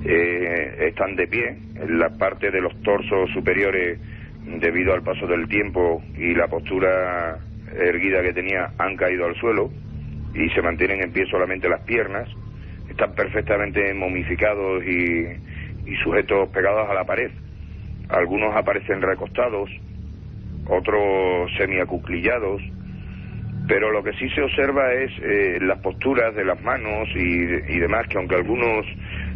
están de pie, en la parte de los torsos superiores, debido al paso del tiempo y la postura erguida que tenía, han caído al suelo y se mantienen en pie solamente las piernas. Están perfectamente momificados y sujetos pegados a la pared. Algunos aparecen recostados, otros semiacuclillados, pero lo que sí se observa es las posturas de las manos y demás, que aunque algunos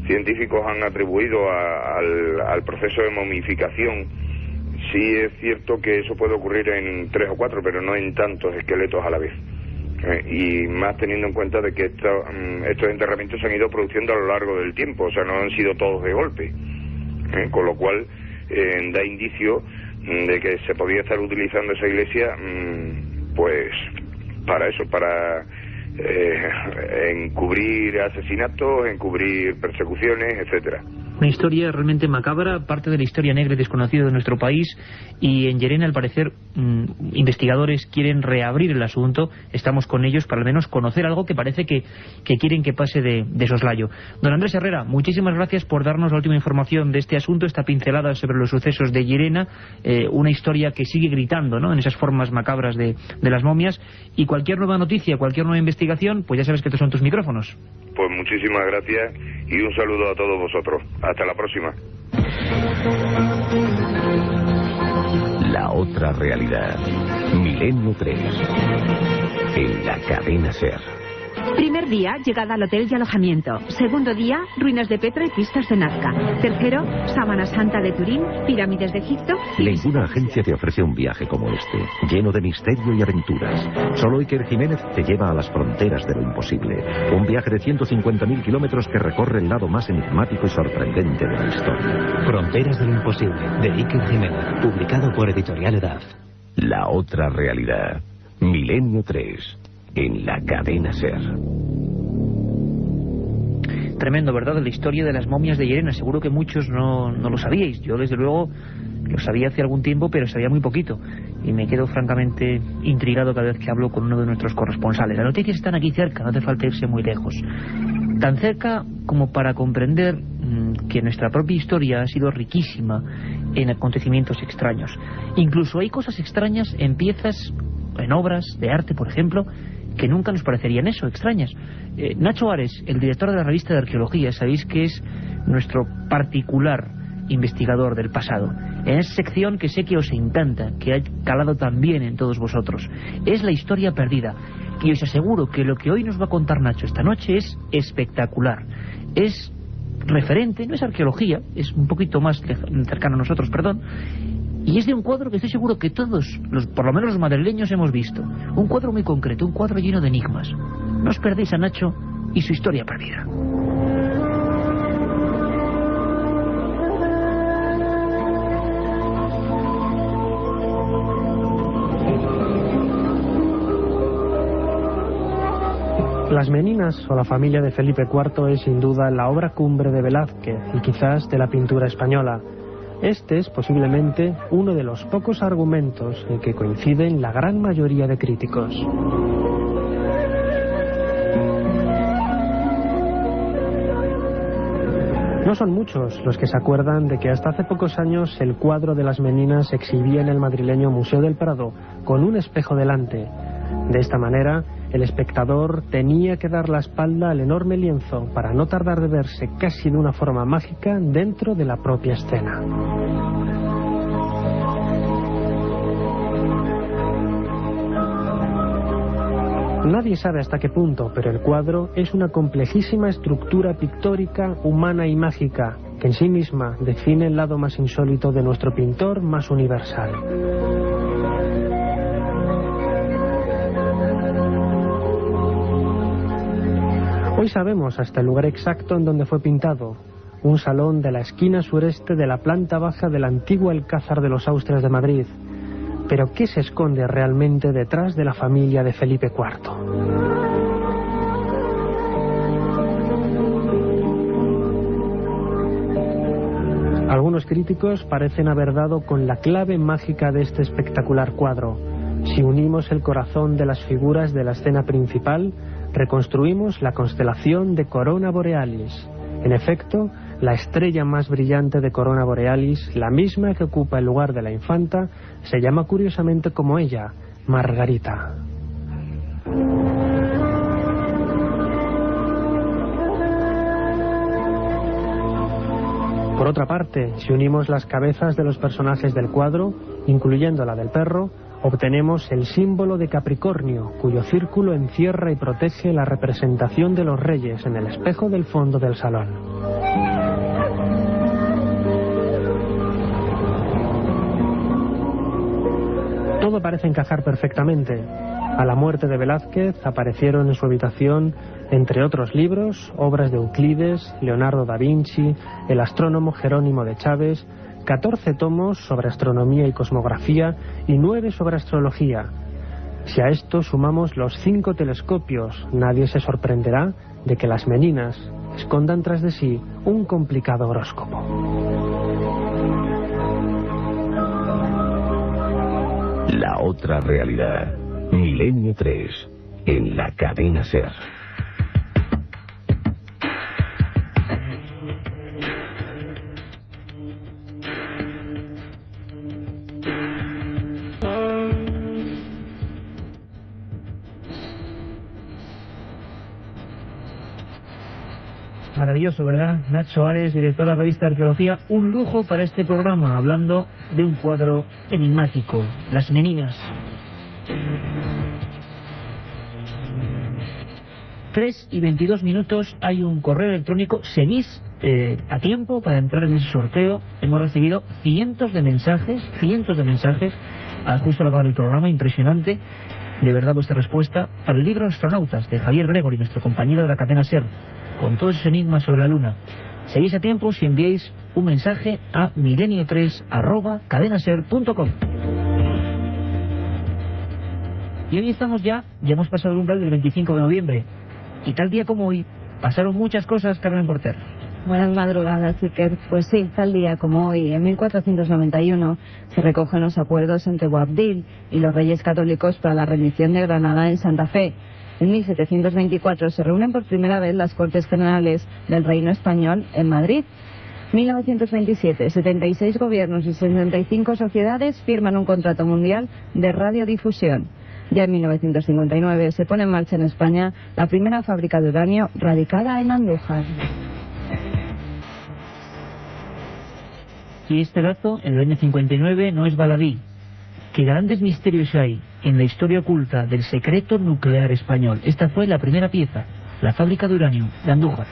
científicos han atribuido al proceso de momificación, sí es cierto que eso puede ocurrir en 3 o 4, pero no en tantos esqueletos a la vez. Y más teniendo en cuenta de que estos enterramientos se han ido produciendo a lo largo del tiempo, o sea, no han sido todos de golpe. Con lo cual da indicio de que se podía estar utilizando esa iglesia pues para eso, para encubrir asesinatos, encubrir persecuciones, etcétera. Una historia realmente macabra, parte de la historia negra y desconocida de nuestro país, y en Llerena, al parecer, investigadores quieren reabrir el asunto. Estamos con ellos para al menos conocer algo que parece que quieren que pase de soslayo. Don Andrés Herrera, muchísimas gracias por darnos la última información de este asunto, esta pincelada sobre los sucesos de Llerena, una historia que sigue gritando, ¿no?, en esas formas macabras de las momias. Y cualquier nueva noticia, cualquier nueva investigación, pues ya sabes que estos son tus micrófonos. Pues muchísimas gracias y un saludo a todos vosotros. Hasta la próxima. La otra realidad. Milenio 3. En la cadena SER. Primer día, llegada al hotel y alojamiento. Segundo día, ruinas de Petra y pistas de Nazca. Tercero, Sábana Santa de Turín, pirámides de Egipto. Ninguna agencia te ofrece un viaje como este, lleno de misterio y aventuras. Solo Iker Jiménez te lleva a las fronteras de lo imposible. Un viaje de 150.000 kilómetros que recorre el lado más enigmático y sorprendente de la historia. Fronteras de lo imposible, de Iker Jiménez, publicado por Editorial Edad. La otra realidad. Milenio 3. En la cadena SER. Tremendo, ¿verdad? La historia de las momias de Llerena. Seguro que muchos no lo sabíais. Yo, desde luego, lo sabía hace algún tiempo, pero sabía muy poquito. Y me quedo francamente intrigado cada vez que hablo con uno de nuestros corresponsales. Las noticias están aquí cerca, no hace falta irse muy lejos. Tan cerca como para comprender que nuestra propia historia ha sido riquísima en acontecimientos extraños. Incluso hay cosas extrañas en piezas, en obras de arte, por ejemplo, que nunca nos parecerían eso, extrañas. Nacho Ares, el director de la revista de arqueología, sabéis que es nuestro particular investigador del pasado. En esa sección que sé que os encanta, que ha calado también en todos vosotros, es la historia perdida. Y os aseguro que lo que hoy nos va a contar Nacho esta noche es espectacular. Es referente, no es arqueología, es un poquito más cercano a nosotros, perdón. Y es de un cuadro que estoy seguro que todos, por lo menos los madrileños, hemos visto. Un cuadro muy concreto, un cuadro lleno de enigmas. No os perdéis a Nacho y su historia perdida. Las Meninas, o la familia de Felipe IV, es sin duda la obra cumbre de Velázquez y quizás de la pintura española. Este es posiblemente uno de los pocos argumentos en que coinciden la gran mayoría de críticos. No son muchos los que se acuerdan de que hasta hace pocos años el cuadro de las Meninas se exhibía en el madrileño Museo del Prado con un espejo delante. De esta manera, el espectador tenía que dar la espalda al enorme lienzo para no tardar de verse casi de una forma mágica dentro de la propia escena. Nadie sabe hasta qué punto, pero el cuadro es una complejísima estructura pictórica, humana y mágica, que en sí misma define el lado más insólito de nuestro pintor más universal. Hoy sabemos hasta el lugar exacto en donde fue pintado, un salón de la esquina sureste de la planta baja del antiguo Alcázar de los Austrias de Madrid. Pero ¿qué se esconde realmente detrás de la familia de Felipe IV? Algunos críticos parecen haber dado con la clave mágica de este espectacular cuadro. Si unimos el corazón de las figuras de la escena principal, reconstruimos la constelación de Corona Borealis. En efecto, la estrella más brillante de Corona Borealis, la misma que ocupa el lugar de la infanta, se llama curiosamente como ella, Margarita. Por otra parte, si unimos las cabezas de los personajes del cuadro, incluyendo la del perro, obtenemos el símbolo de Capricornio, cuyo círculo encierra y protege la representación de los reyes en el espejo del fondo del salón. Todo parece encajar perfectamente. A la muerte de Velázquez aparecieron en su habitación, entre otros libros, obras de Euclides, Leonardo da Vinci, el astrónomo Jerónimo de Chávez, 14 tomos sobre astronomía y cosmografía y 9 sobre astrología. Si a esto sumamos los 5 telescopios, nadie se sorprenderá de que las Meninas escondan tras de sí un complicado horóscopo. La otra realidad. Milenio 3. En la cadena SER. Maravilloso, ¿verdad? Nacho Ares, director de la revista de arqueología, un lujo para este programa, hablando de un cuadro enigmático, Las Meninas. 3:22 hay un correo electrónico. Seguís a tiempo para entrar en ese sorteo. Hemos recibido cientos de mensajes justo al acabar el programa. Impresionante, de verdad, vuestra respuesta para el libro Astronautas de Javier Gregory, nuestro compañero de la cadena SER, con todos esos enigmas sobre la Luna. Seguís a tiempo si enviáis un mensaje a milenio3@cadenaser.com. Y hoy estamos ya hemos pasado el umbral del 25 de noviembre. Y tal día como hoy, pasaron muchas cosas, Carmen Porter. Buenas madrugadas, Iker. Pues sí, tal día como hoy, en 1491, se recogen los acuerdos entre Boabdil y los reyes católicos para la rendición de Granada en Santa Fe. En 1724 se reúnen por primera vez las Cortes Generales del Reino Español en Madrid. 1927, 76 gobiernos y 65 sociedades firman un contrato mundial de radiodifusión. Ya en 1959 se pone en marcha en España la primera fábrica de uranio radicada en Andújar. Y este dato, en el año 59, no es baladí. ¿Qué grandes misterios hay en la historia oculta del secreto nuclear español? Esta fue la primera pieza, la fábrica de uranio de Andújar.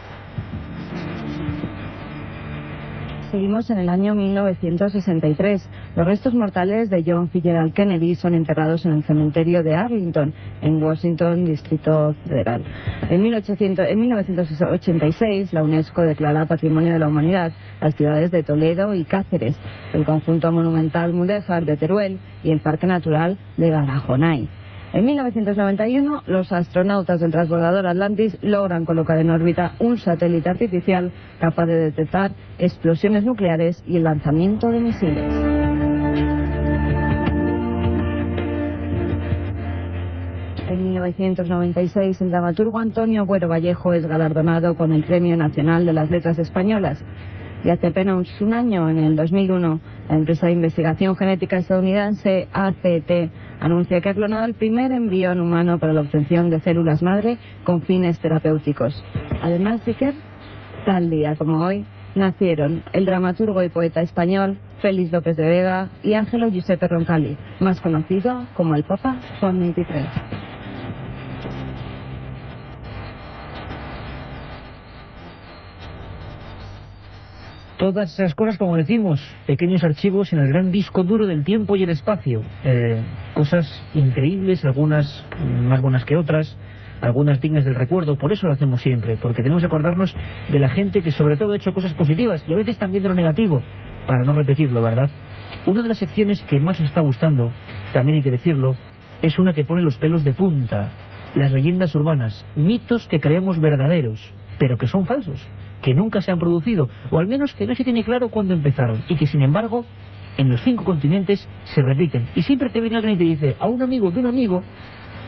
Seguimos en el año 1963. Los restos mortales de John Fitzgerald Kennedy son enterrados en el cementerio de Arlington, en Washington, Distrito Federal. En 1986, la UNESCO declara Patrimonio de la Humanidad las ciudades de Toledo y Cáceres, el conjunto monumental mudéjar de Teruel y el Parque Natural de Garajonay. En 1991, los astronautas del transbordador Atlantis logran colocar en órbita un satélite artificial capaz de detectar explosiones nucleares y el lanzamiento de misiles. En 1996, el dramaturgo Antonio Buero Vallejo es galardonado con el Premio Nacional de las Letras Españolas. Y hace apenas un año, en el 2001, la empresa de investigación genética estadounidense ACT anuncia que ha clonado el primer embrión humano para la obtención de células madre con fines terapéuticos. Además, Iker, tal día como hoy, nacieron el dramaturgo y poeta español Félix López de Vega y Ángelo Giuseppe Roncalli, más conocido como el Papa Juan XXIII. Todas esas cosas, como decimos, pequeños archivos en el gran disco duro del tiempo y el espacio. Cosas increíbles, algunas más buenas que otras, algunas dignas del recuerdo. Por eso lo hacemos siempre, porque tenemos que acordarnos de la gente que sobre todo ha hecho cosas positivas y a veces también de lo negativo, para no repetirlo, ¿verdad? Una de las secciones que más nos está gustando, también hay que decirlo, es una que pone los pelos de punta. Las leyendas urbanas, mitos que creemos verdaderos, pero que son falsos, que nunca se han producido, o al menos que no se tiene claro cuándo empezaron, y que sin embargo en los 5 continentes se repiten. Y siempre te viene alguien y te dice, a un amigo de un amigo.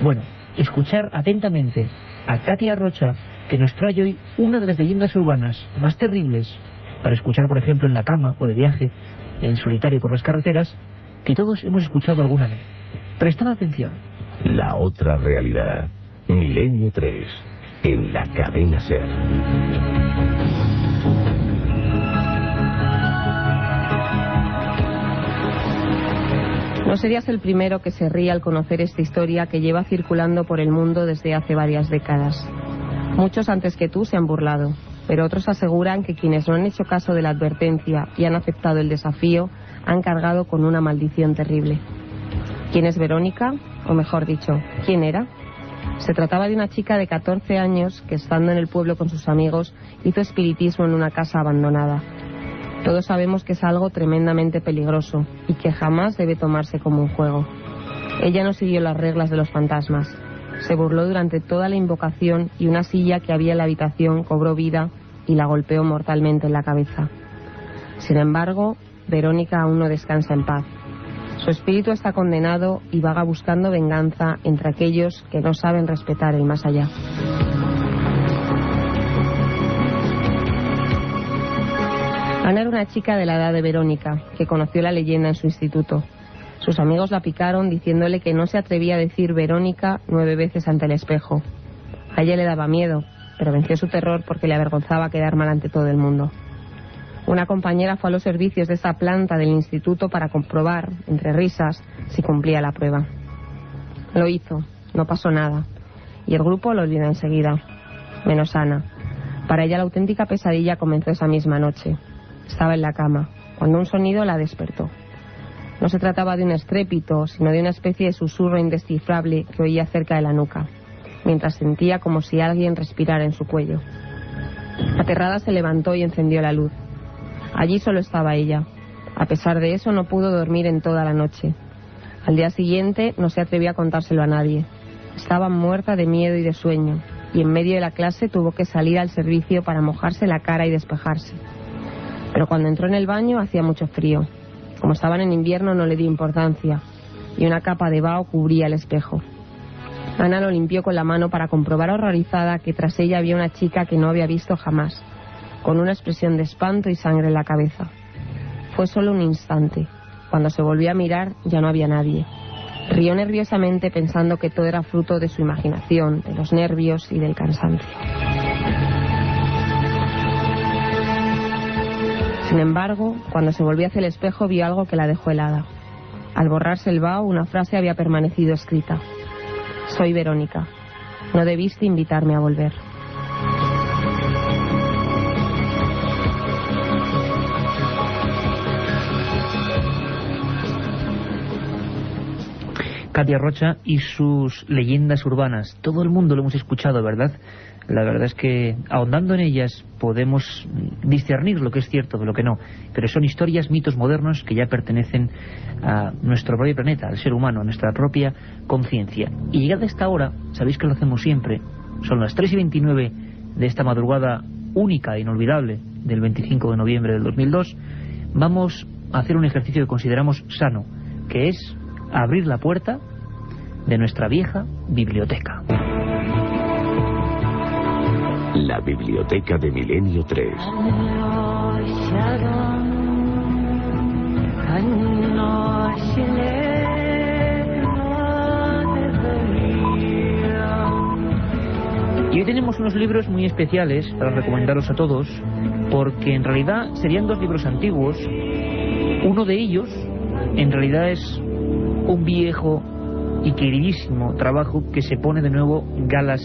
Bueno, escuchar atentamente a Katia Rocha, que nos trae hoy una de las leyendas urbanas más terribles, para escuchar, por ejemplo, en la cama o de viaje, en solitario por las carreteras, que todos hemos escuchado alguna vez. Prestad atención. La otra realidad. Milenio 3, en la cadena SER. No serías el primero que se ríe al conocer esta historia que lleva circulando por el mundo desde hace varias décadas. Muchos antes que tú se han burlado, pero otros aseguran que quienes no han hecho caso de la advertencia y han aceptado el desafío han cargado con una maldición terrible. ¿Quién es Verónica? O mejor dicho, ¿quién era? Se trataba de una chica de 14 años que, estando en el pueblo con sus amigos, hizo espiritismo en una casa abandonada. Todos sabemos que es algo tremendamente peligroso y que jamás debe tomarse como un juego. Ella no siguió las reglas de los fantasmas. Se burló durante toda la invocación y una silla que había en la habitación cobró vida y la golpeó mortalmente en la cabeza. Sin embargo, Verónica aún no descansa en paz. Su espíritu está condenado y vaga buscando venganza entre aquellos que no saben respetar el más allá. Ana era una chica de la edad de Verónica, que conoció la leyenda en su instituto. Sus amigos la picaron diciéndole que no se atrevía a decir Verónica 9 veces ante el espejo. A ella le daba miedo, pero venció su terror porque le avergonzaba quedar mal ante todo el mundo. Una compañera fue a los servicios de esa planta del instituto para comprobar, entre risas, si cumplía la prueba. Lo hizo, no pasó nada, y el grupo lo olvidó enseguida. menos Ana. Para ella la auténtica pesadilla comenzó esa misma noche. Estaba en la cama, cuando un sonido la despertó. No se trataba de un estrépito, sino de una especie de susurro indescifrable que oía cerca de la nuca, mientras sentía como si alguien respirara en su cuello. Aterrada se levantó y encendió la luz. Allí solo estaba ella. A pesar de eso no pudo dormir en toda la noche. Al día siguiente no se atrevió a contárselo a nadie. Estaba muerta de miedo y de sueño, y en medio de la clase tuvo que salir al servicio para mojarse la cara y despejarse. Pero cuando entró en el baño hacía mucho frío. Como estaban en invierno no le dio importancia, y una capa de vaho cubría el espejo. Ana lo limpió con la mano para comprobar horrorizada que tras ella había una chica que no había visto jamás, con una expresión de espanto y sangre en la cabeza. Fue solo un instante. Cuando se volvió a mirar ya no había nadie. Rió nerviosamente pensando que todo era fruto de su imaginación, de los nervios y del cansancio. Sin embargo, cuando se volvió hacia el espejo vio algo que la dejó helada. Al borrarse el vaho, una frase había permanecido escrita: «Soy Verónica. No debiste invitarme a volver». Katia Rocha y sus leyendas urbanas. Todo el mundo lo hemos escuchado, ¿verdad? La verdad es que ahondando en ellas podemos discernir lo que es cierto de lo que no, pero son historias, mitos modernos que ya pertenecen a nuestro propio planeta, al ser humano, a nuestra propia conciencia. Y llegada esta hora, sabéis que lo hacemos siempre, son las 3:29 de esta madrugada única e inolvidable del 25 de noviembre del 2002, vamos a hacer un ejercicio que consideramos sano, que es abrir la puerta de nuestra vieja biblioteca. La biblioteca de Milenio 3. Y hoy tenemos unos libros muy especiales para recomendaros a todos, porque en realidad serían dos libros antiguos. Uno de ellos en realidad es un viejo y queridísimo trabajo que se pone de nuevo galas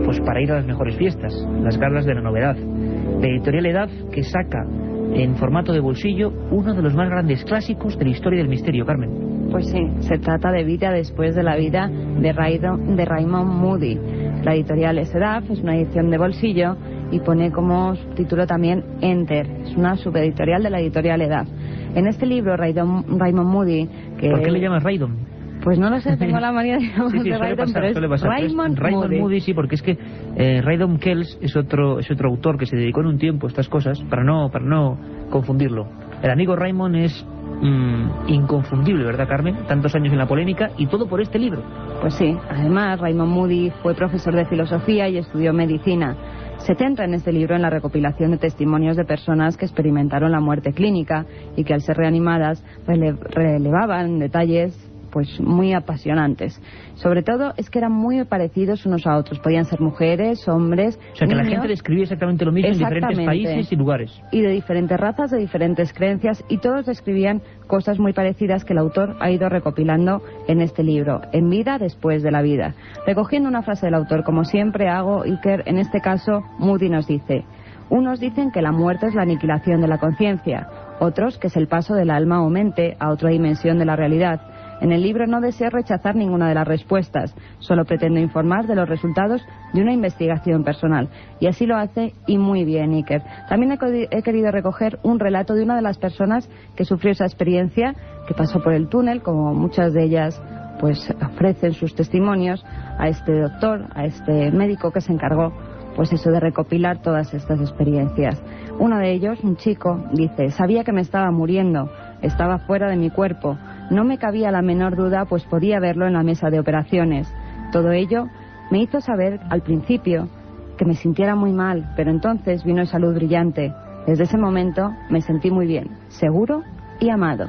pues para ir a las mejores fiestas, las galas de la novedad. La editorial Edad, que saca en formato de bolsillo uno de los más grandes clásicos de la historia del misterio, Carmen. Pues sí, se trata de Vida después de la vida de Raymond Moody. La editorial es Edad, es una edición de bolsillo y pone como subtítulo también Enter, es una subeditorial de la editorial Edad. En este libro, Raymond Moody... ¿Por qué le llamas Raydon? Pues no lo sé, tengo la manía de llamarle Raydon, pero es Raymond Moody, sí, porque es que Raydon Kells es otro autor que se dedicó en un tiempo a estas cosas, para no confundirlo. El amigo Raymond es inconfundible, ¿verdad, Carmen? Tantos años en la polémica y todo por este libro. Pues sí, además Raymond Moody fue profesor de filosofía y estudió medicina. Se centra en este libro en la recopilación de testimonios de personas que experimentaron la muerte clínica y que al ser reanimadas relevaban detalles pues muy apasionantes. Sobre todo es que eran muy parecidos unos a otros. Podían ser mujeres, hombres, o sea, que niños. La gente describía exactamente lo mismo en diferentes países y lugares. Y de diferentes razas, de diferentes creencias, y todos describían cosas muy parecidas que el autor ha ido recopilando en este libro, En vida después de la vida. Recogiendo una frase del autor, como siempre hago, Iker, en este caso, Moody nos dice: unos dicen que la muerte es la aniquilación de la conciencia, otros que es el paso del alma o mente a otra dimensión de la realidad. En el libro no deseo rechazar ninguna de las respuestas, solo pretendo informar de los resultados de una investigación personal. Y así lo hace, y muy bien, Iker. También he querido recoger un relato de una de las personas que sufrió esa experiencia, que pasó por el túnel, como muchas de ellas pues ofrecen sus testimonios, a este doctor, a este médico que se encargó pues eso de recopilar todas estas experiencias. Uno de ellos, un chico, dice: sabía que me estaba muriendo, estaba fuera de mi cuerpo, no me cabía la menor duda, pues podía verlo en la mesa de operaciones. Todo ello me hizo saber al principio que me sintiera muy mal, pero entonces vino esa luz brillante. Desde ese momento me sentí muy bien, seguro y amado.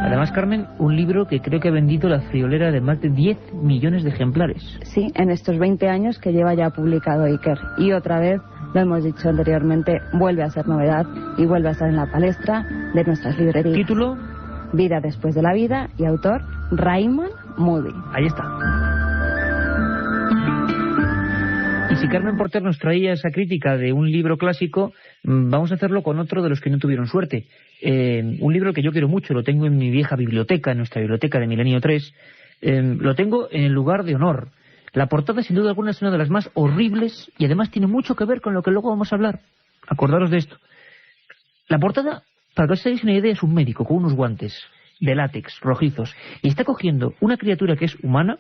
Además, Carmen, un libro que creo que ha vendido la friolera de más de 10 millones de ejemplares. Sí, en estos 20 años que lleva ya publicado Iker. Y otra vez, lo hemos dicho anteriormente, vuelve a ser novedad y vuelve a estar en la palestra de nuestras librerías. ¿Título? Vida después de la vida, y autor Raymond Moody. Ahí está. Y si Carmen Porter nos traía esa crítica de un libro clásico, vamos a hacerlo con otro de los que no tuvieron suerte. Un libro que yo quiero mucho, lo tengo en mi vieja biblioteca, en nuestra biblioteca de Milenio 3. Lo tengo en el lugar de honor. La portada, sin duda alguna, es una de las más horribles y además tiene mucho que ver con lo que luego vamos a hablar. Acordaros de esto. La portada, para que os hagáis una idea, es un médico con unos guantes de látex rojizos y está cogiendo una criatura que es humana,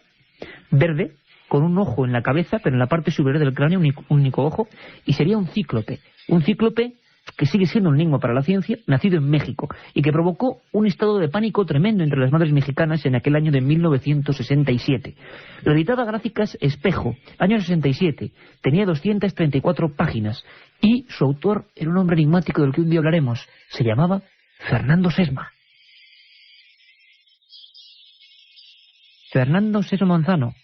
verde, con un ojo en la cabeza, pero en la parte superior del cráneo un único ojo, y sería un cíclope. Un cíclope que sigue siendo un enigma para la ciencia, nacido en México, y que provocó un estado de pánico tremendo entre las madres mexicanas en aquel año de 1967. Lo editaba a Gráficas Espejo, año 67, tenía 234 páginas, y su autor era un hombre enigmático del que un día hablaremos. Se llamaba Fernando Sesma. Fernando Sesma Manzano,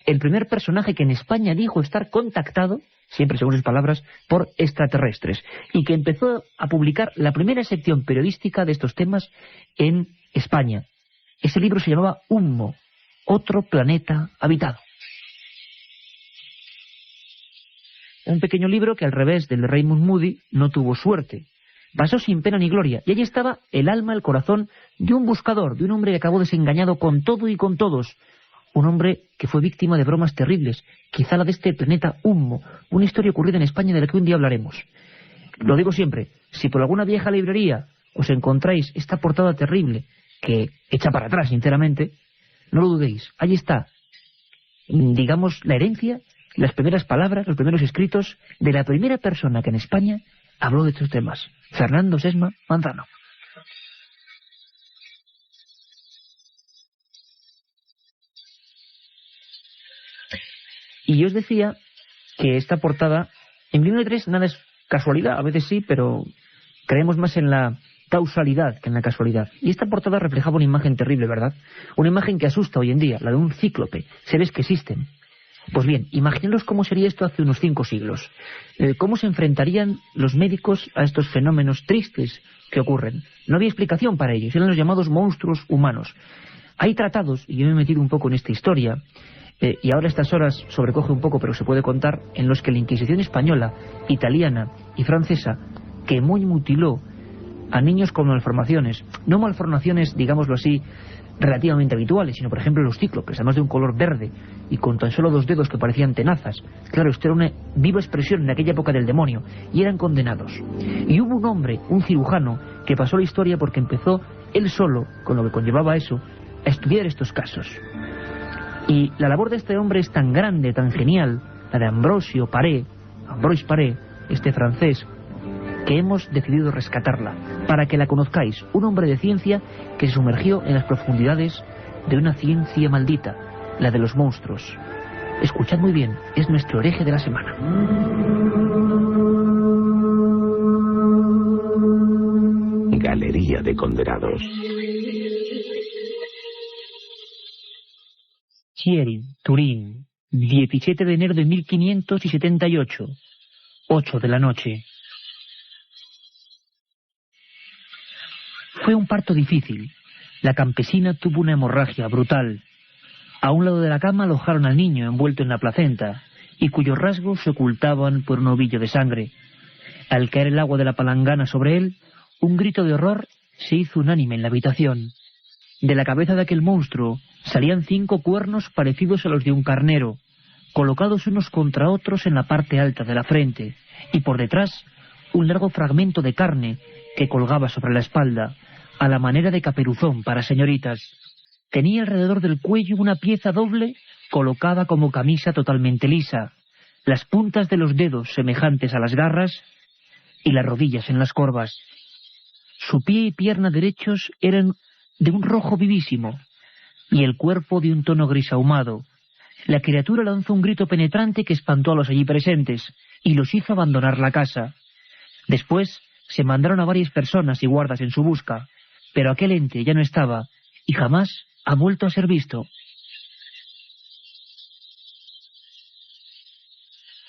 el primer personaje que en España dijo estar contactado, siempre según sus palabras, por extraterrestres, y que empezó a publicar la primera sección periodística de estos temas en España. Ese libro se llamaba Humo, otro planeta habitado. Un pequeño libro que, al revés del de Raymond Moody, no tuvo suerte. Pasó sin pena ni gloria, y allí estaba el alma, el corazón de un buscador, de un hombre que acabó desengañado con todo y con todos. Un hombre que fue víctima de bromas terribles, quizá la de este planeta Humo, una historia ocurrida en España de la que un día hablaremos. Lo digo siempre, si por alguna vieja librería os encontráis esta portada terrible, que echa para atrás, sinceramente, no lo dudéis, allí está, digamos, la herencia, las primeras palabras, los primeros escritos de la primera persona que en España habló de estos temas, Fernando Sesma Manzano. Y yo os decía que esta portada, en Milenio 3 nada es casualidad, a veces sí, pero creemos más en la causalidad que en la casualidad. Y esta portada reflejaba una imagen terrible, ¿verdad? Una imagen que asusta hoy en día, la de un cíclope, seres que existen. Pues bien, imaginaros cómo sería esto hace unos 5 siglos. ¿Cómo se enfrentarían los médicos a estos fenómenos tristes que ocurren? No había explicación para ellos, eran los llamados monstruos humanos. Hay tratados, y yo me he metido un poco en esta historia, y ahora a estas horas sobrecoge un poco, pero se puede contar, en los que la Inquisición española, italiana y francesa quemó y mutiló a niños con malformaciones. No malformaciones, digámoslo así, relativamente habituales, sino por ejemplo los cíclopes, además de un color verde y con tan solo 2 dedos que parecían tenazas. Claro, esto era una viva expresión en aquella época del demonio, y eran condenados. Y hubo un hombre, un cirujano, que pasó la historia porque empezó él solo, con lo que conllevaba eso, a estudiar estos casos. Y la labor de este hombre es tan grande, tan genial, la de Ambroise Paré, este francés, que hemos decidido rescatarla, para que la conozcáis. Un hombre de ciencia que se sumergió en las profundidades de una ciencia maldita, la de los monstruos. Escuchad muy bien, es nuestro hereje de la semana. Galería de condenados. Chieri, Turín, 17 de enero de 1578, 8 de la noche. Fue un parto difícil. La campesina tuvo una hemorragia brutal. A un lado de la cama alojaron al niño envuelto en la placenta, y cuyos rasgos se ocultaban por un ovillo de sangre. Al caer el agua de la palangana sobre él, un grito de horror se hizo unánime en la habitación. De la cabeza de aquel monstruo salían 5 cuernos parecidos a los de un carnero, colocados unos contra otros en la parte alta de la frente, y por detrás un largo fragmento de carne que colgaba sobre la espalda, a la manera de caperuzón para señoritas. Tenía alrededor del cuello una pieza doble colocada como camisa totalmente lisa, las puntas de los dedos semejantes a las garras y las rodillas en las corvas. Su pie y pierna derechos eran de un rojo vivísimo, y el cuerpo de un tono gris ahumado. La criatura lanzó un grito penetrante que espantó a los allí presentes, y los hizo abandonar la casa. Después se mandaron a varias personas y guardas en su busca, pero aquel ente ya no estaba, y jamás ha vuelto a ser visto.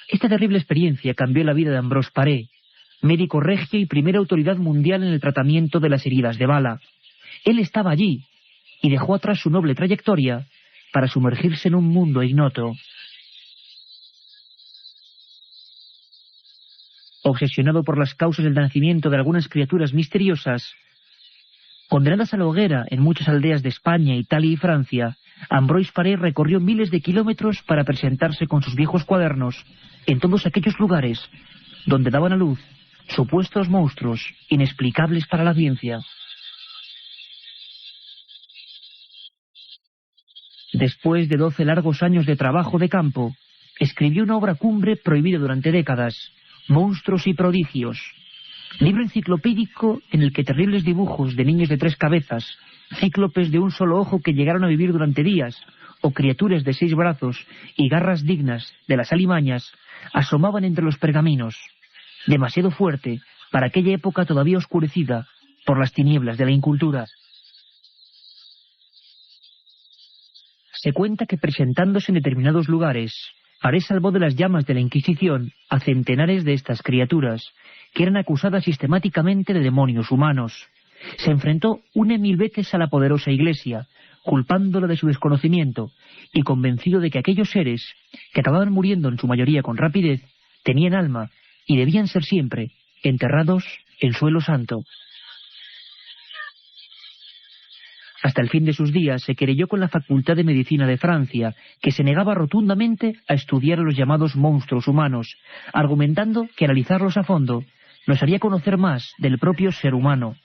Esta terrible experiencia cambió la vida de Ambroise Paré, médico regio y primera autoridad mundial en el tratamiento de las heridas de bala. Él estaba allí, y dejó atrás su noble trayectoria para sumergirse en un mundo ignoto. Obsesionado por las causas del nacimiento de algunas criaturas misteriosas, condenadas a la hoguera en muchas aldeas de España, Italia y Francia, Ambroise Paré recorrió miles de kilómetros para presentarse con sus viejos cuadernos en todos aquellos lugares donde daban a luz supuestos monstruos inexplicables para la ciencia. Después de 12 largos años de trabajo de campo, escribió una obra cumbre prohibida durante décadas, Monstruos y prodigios, libro enciclopédico en el que terribles dibujos de niños de 3 cabezas, cíclopes de un solo ojo que llegaron a vivir durante días, o criaturas de 6 brazos y garras dignas de las alimañas, asomaban entre los pergaminos, demasiado fuerte para aquella época todavía oscurecida por las tinieblas de la incultura. Se cuenta que presentándose en determinados lugares, Paré salvó de las llamas de la Inquisición a centenares de estas criaturas, que eran acusadas sistemáticamente de demonios humanos. Se enfrentó 1000 veces a la poderosa Iglesia, culpándola de su desconocimiento, y convencido de que aquellos seres, que acababan muriendo en su mayoría con rapidez, tenían alma y debían ser siempre enterrados en suelo santo. Hasta el fin de sus días se querelló con la Facultad de Medicina de Francia, que se negaba rotundamente a estudiar a los llamados monstruos humanos, argumentando que analizarlos a fondo nos haría conocer más del propio ser humano,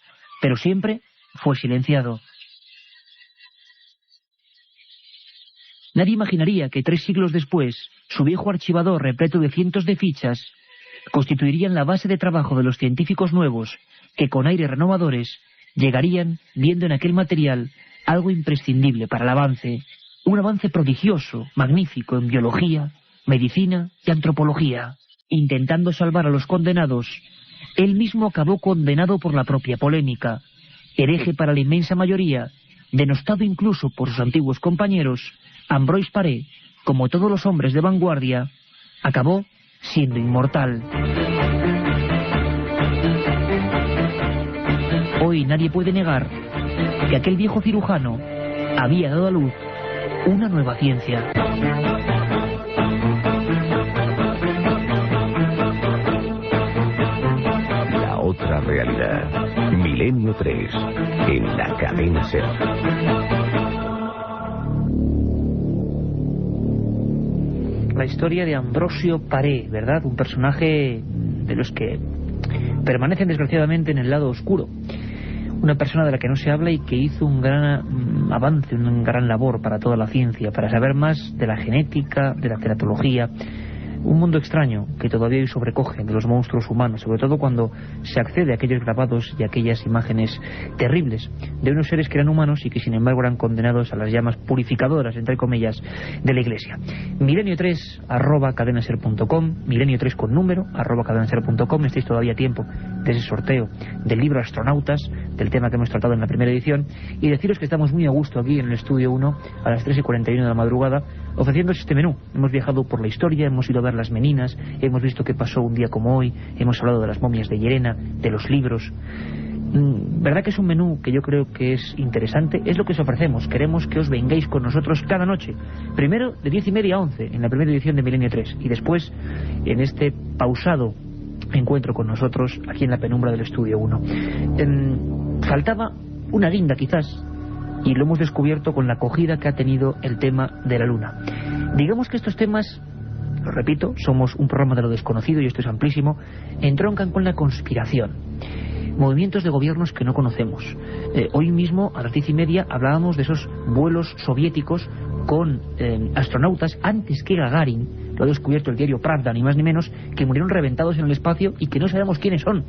pero siempre fue silenciado. Nadie imaginaría que 3 siglos después, su viejo archivador repleto de cientos de fichas constituirían la base de trabajo de los científicos nuevos, que con aires renovadores llegarían viendo en aquel material algo imprescindible para el avance, un avance prodigioso, magnífico en biología, medicina y antropología. Intentando salvar a los condenados, él mismo acabó condenado por la propia polémica, hereje para la inmensa mayoría, denostado incluso por sus antiguos compañeros. Ambroise Paré, como todos los hombres de vanguardia, acabó siendo inmortal. Hoy nadie puede negar que aquel viejo cirujano había dado a luz una nueva ciencia. La otra realidad. Milenio 3 en la cadena SER. La historia de Ambrosio Paré, ¿verdad? Un personaje de los que permanecen desgraciadamente en el lado oscuro. Una persona de la que no se habla y que hizo un gran avance, una gran labor para toda la ciencia, para saber más de la genética, de la teratología. Un mundo extraño que todavía hoy sobrecoge de los monstruos humanos, sobre todo cuando se accede a aquellos grabados y aquellas imágenes terribles de unos seres que eran humanos y que sin embargo eran condenados a las llamas purificadoras, entre comillas, de la Iglesia. Milenio3 @cadenaser.com, Milenio3 con número @cadenaser.com. Estáis todavía a tiempo de ese sorteo del libro Astronautas, del tema que hemos tratado en la primera edición, y deciros que estamos muy a gusto aquí en el Estudio 1 a las 3:41 de la madrugada ofreciéndoos este menú. Hemos viajado por la historia, hemos ido a ver las Meninas, hemos visto qué pasó un día como hoy, hemos hablado de las momias de Llerena, de los libros. Verdad que es un menú que yo creo que es interesante, es lo que os ofrecemos. Queremos que os vengáis con nosotros cada noche, primero de 10:30 a 11 en la primera edición de Milenio 3 y después en este pausado encuentro con nosotros aquí en la penumbra del Estudio 1. Faltaba una guinda quizás, y lo hemos descubierto con la acogida que ha tenido el tema de la Luna. Digamos que estos temas, lo repito, somos un programa de lo desconocido y esto es amplísimo, entroncan con la conspiración. Movimientos de gobiernos que no conocemos. Hoy mismo a las 10:30 hablábamos de esos vuelos soviéticos con astronautas antes que Gagarin, lo ha descubierto el diario Pravda, ni más ni menos, que murieron reventados en el espacio y que no sabemos quiénes son.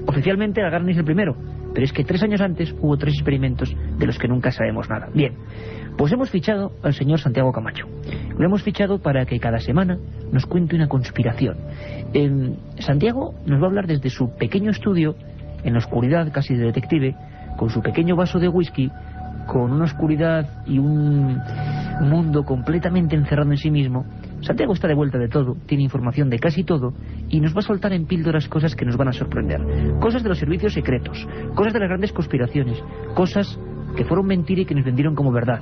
Oficialmente Gagarin es el primero, pero es que 3 años antes hubo 3 experimentos de los que nunca sabemos nada. Bien, pues hemos fichado al señor Santiago Camacho. Lo hemos fichado para que cada semana nos cuente una conspiración. Santiago nos va a hablar desde su pequeño estudio, en la oscuridad casi de detective, con su pequeño vaso de whisky, con una oscuridad y un mundo completamente encerrado en sí mismo. Santiago está de vuelta de todo, tiene información de casi todo y nos va a soltar en píldoras cosas que nos van a sorprender. Cosas de los servicios secretos, cosas de las grandes conspiraciones, cosas que fueron mentira y que nos vendieron como verdad.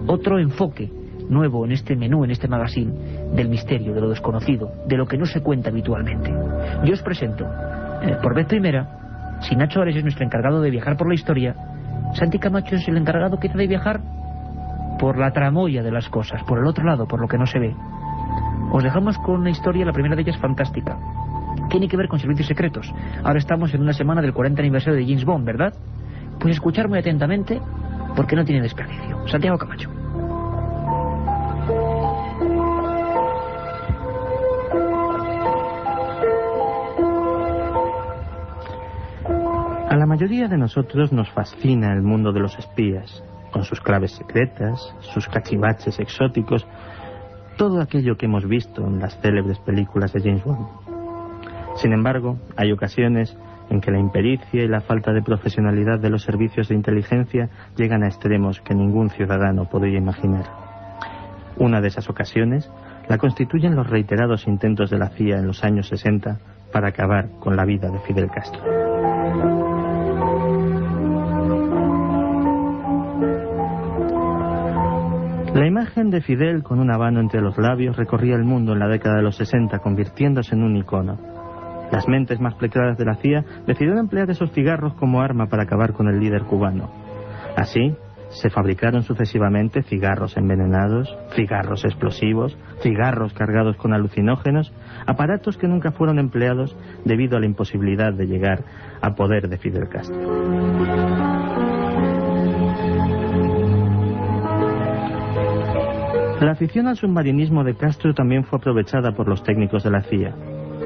otro enfoque nuevo en este menú, en este magazine del misterio, de lo desconocido, de lo que no se cuenta habitualmente. Yo os presento, por vez primera, si Nacho Ares es nuestro encargado de viajar por la historia, Santi Camacho es el encargado quizá de viajar por la tramoya de las cosas, por el otro lado, por lo que no se ve. Os dejamos con una historia, la primera de ellas fantástica. Tiene que ver con servicios secretos. Ahora estamos en una semana del 40 aniversario de James Bond, ¿verdad? Pues escuchar muy atentamente, porque no tiene desperdicio. Santiago Camacho. A la mayoría de nosotros nos fascina el mundo de los espías, con sus claves secretas, sus cachivaches exóticos, todo aquello que hemos visto en las célebres películas de James Bond. Sin embargo, hay ocasiones en que la impericia y la falta de profesionalidad de los servicios de inteligencia llegan a extremos que ningún ciudadano podría imaginar. Una de esas ocasiones la constituyen los reiterados intentos de la CIA en los años 60 para acabar con la vida de Fidel Castro. La imagen de Fidel con un habano entre los labios recorría el mundo en la década de los 60, convirtiéndose en un icono. Las mentes más preclaras de la CIA decidieron emplear esos cigarros como arma para acabar con el líder cubano. Así, se fabricaron sucesivamente cigarros envenenados, cigarros explosivos, cigarros cargados con alucinógenos, aparatos que nunca fueron empleados debido a la imposibilidad de llegar a poder de Fidel Castro. La afición al submarinismo de Castro también fue aprovechada por los técnicos de la CIA.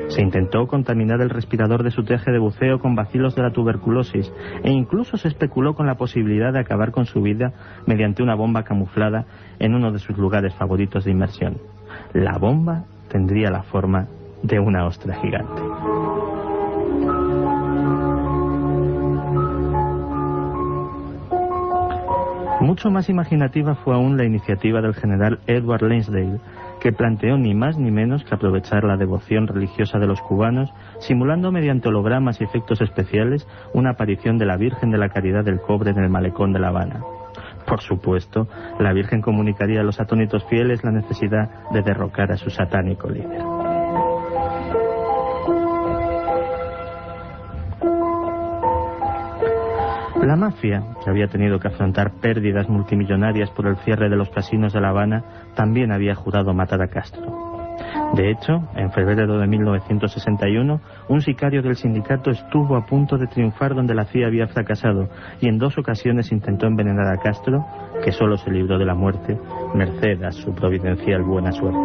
Se intentó contaminar el respirador de su traje de buceo con bacilos de la tuberculosis e incluso se especuló con la posibilidad de acabar con su vida mediante una bomba camuflada en uno de sus lugares favoritos de inmersión. La bomba tendría la forma de una ostra gigante. Mucho más imaginativa fue aún la iniciativa del general Edward Lansdale, que planteó ni más ni menos que aprovechar la devoción religiosa de los cubanos, simulando mediante hologramas y efectos especiales una aparición de la Virgen de la Caridad del Cobre en el malecón de La Habana. Por supuesto, la Virgen comunicaría a los atónitos fieles la necesidad de derrocar a su satánico líder. La mafia, que había tenido que afrontar pérdidas multimillonarias por el cierre de los casinos de La Habana, también había jurado matar a Castro. De hecho, en febrero de 1961, un sicario del sindicato estuvo a punto de triunfar donde la CIA había fracasado y en 2 ocasiones intentó envenenar a Castro, que solo se libró de la muerte, merced a su providencial buena suerte.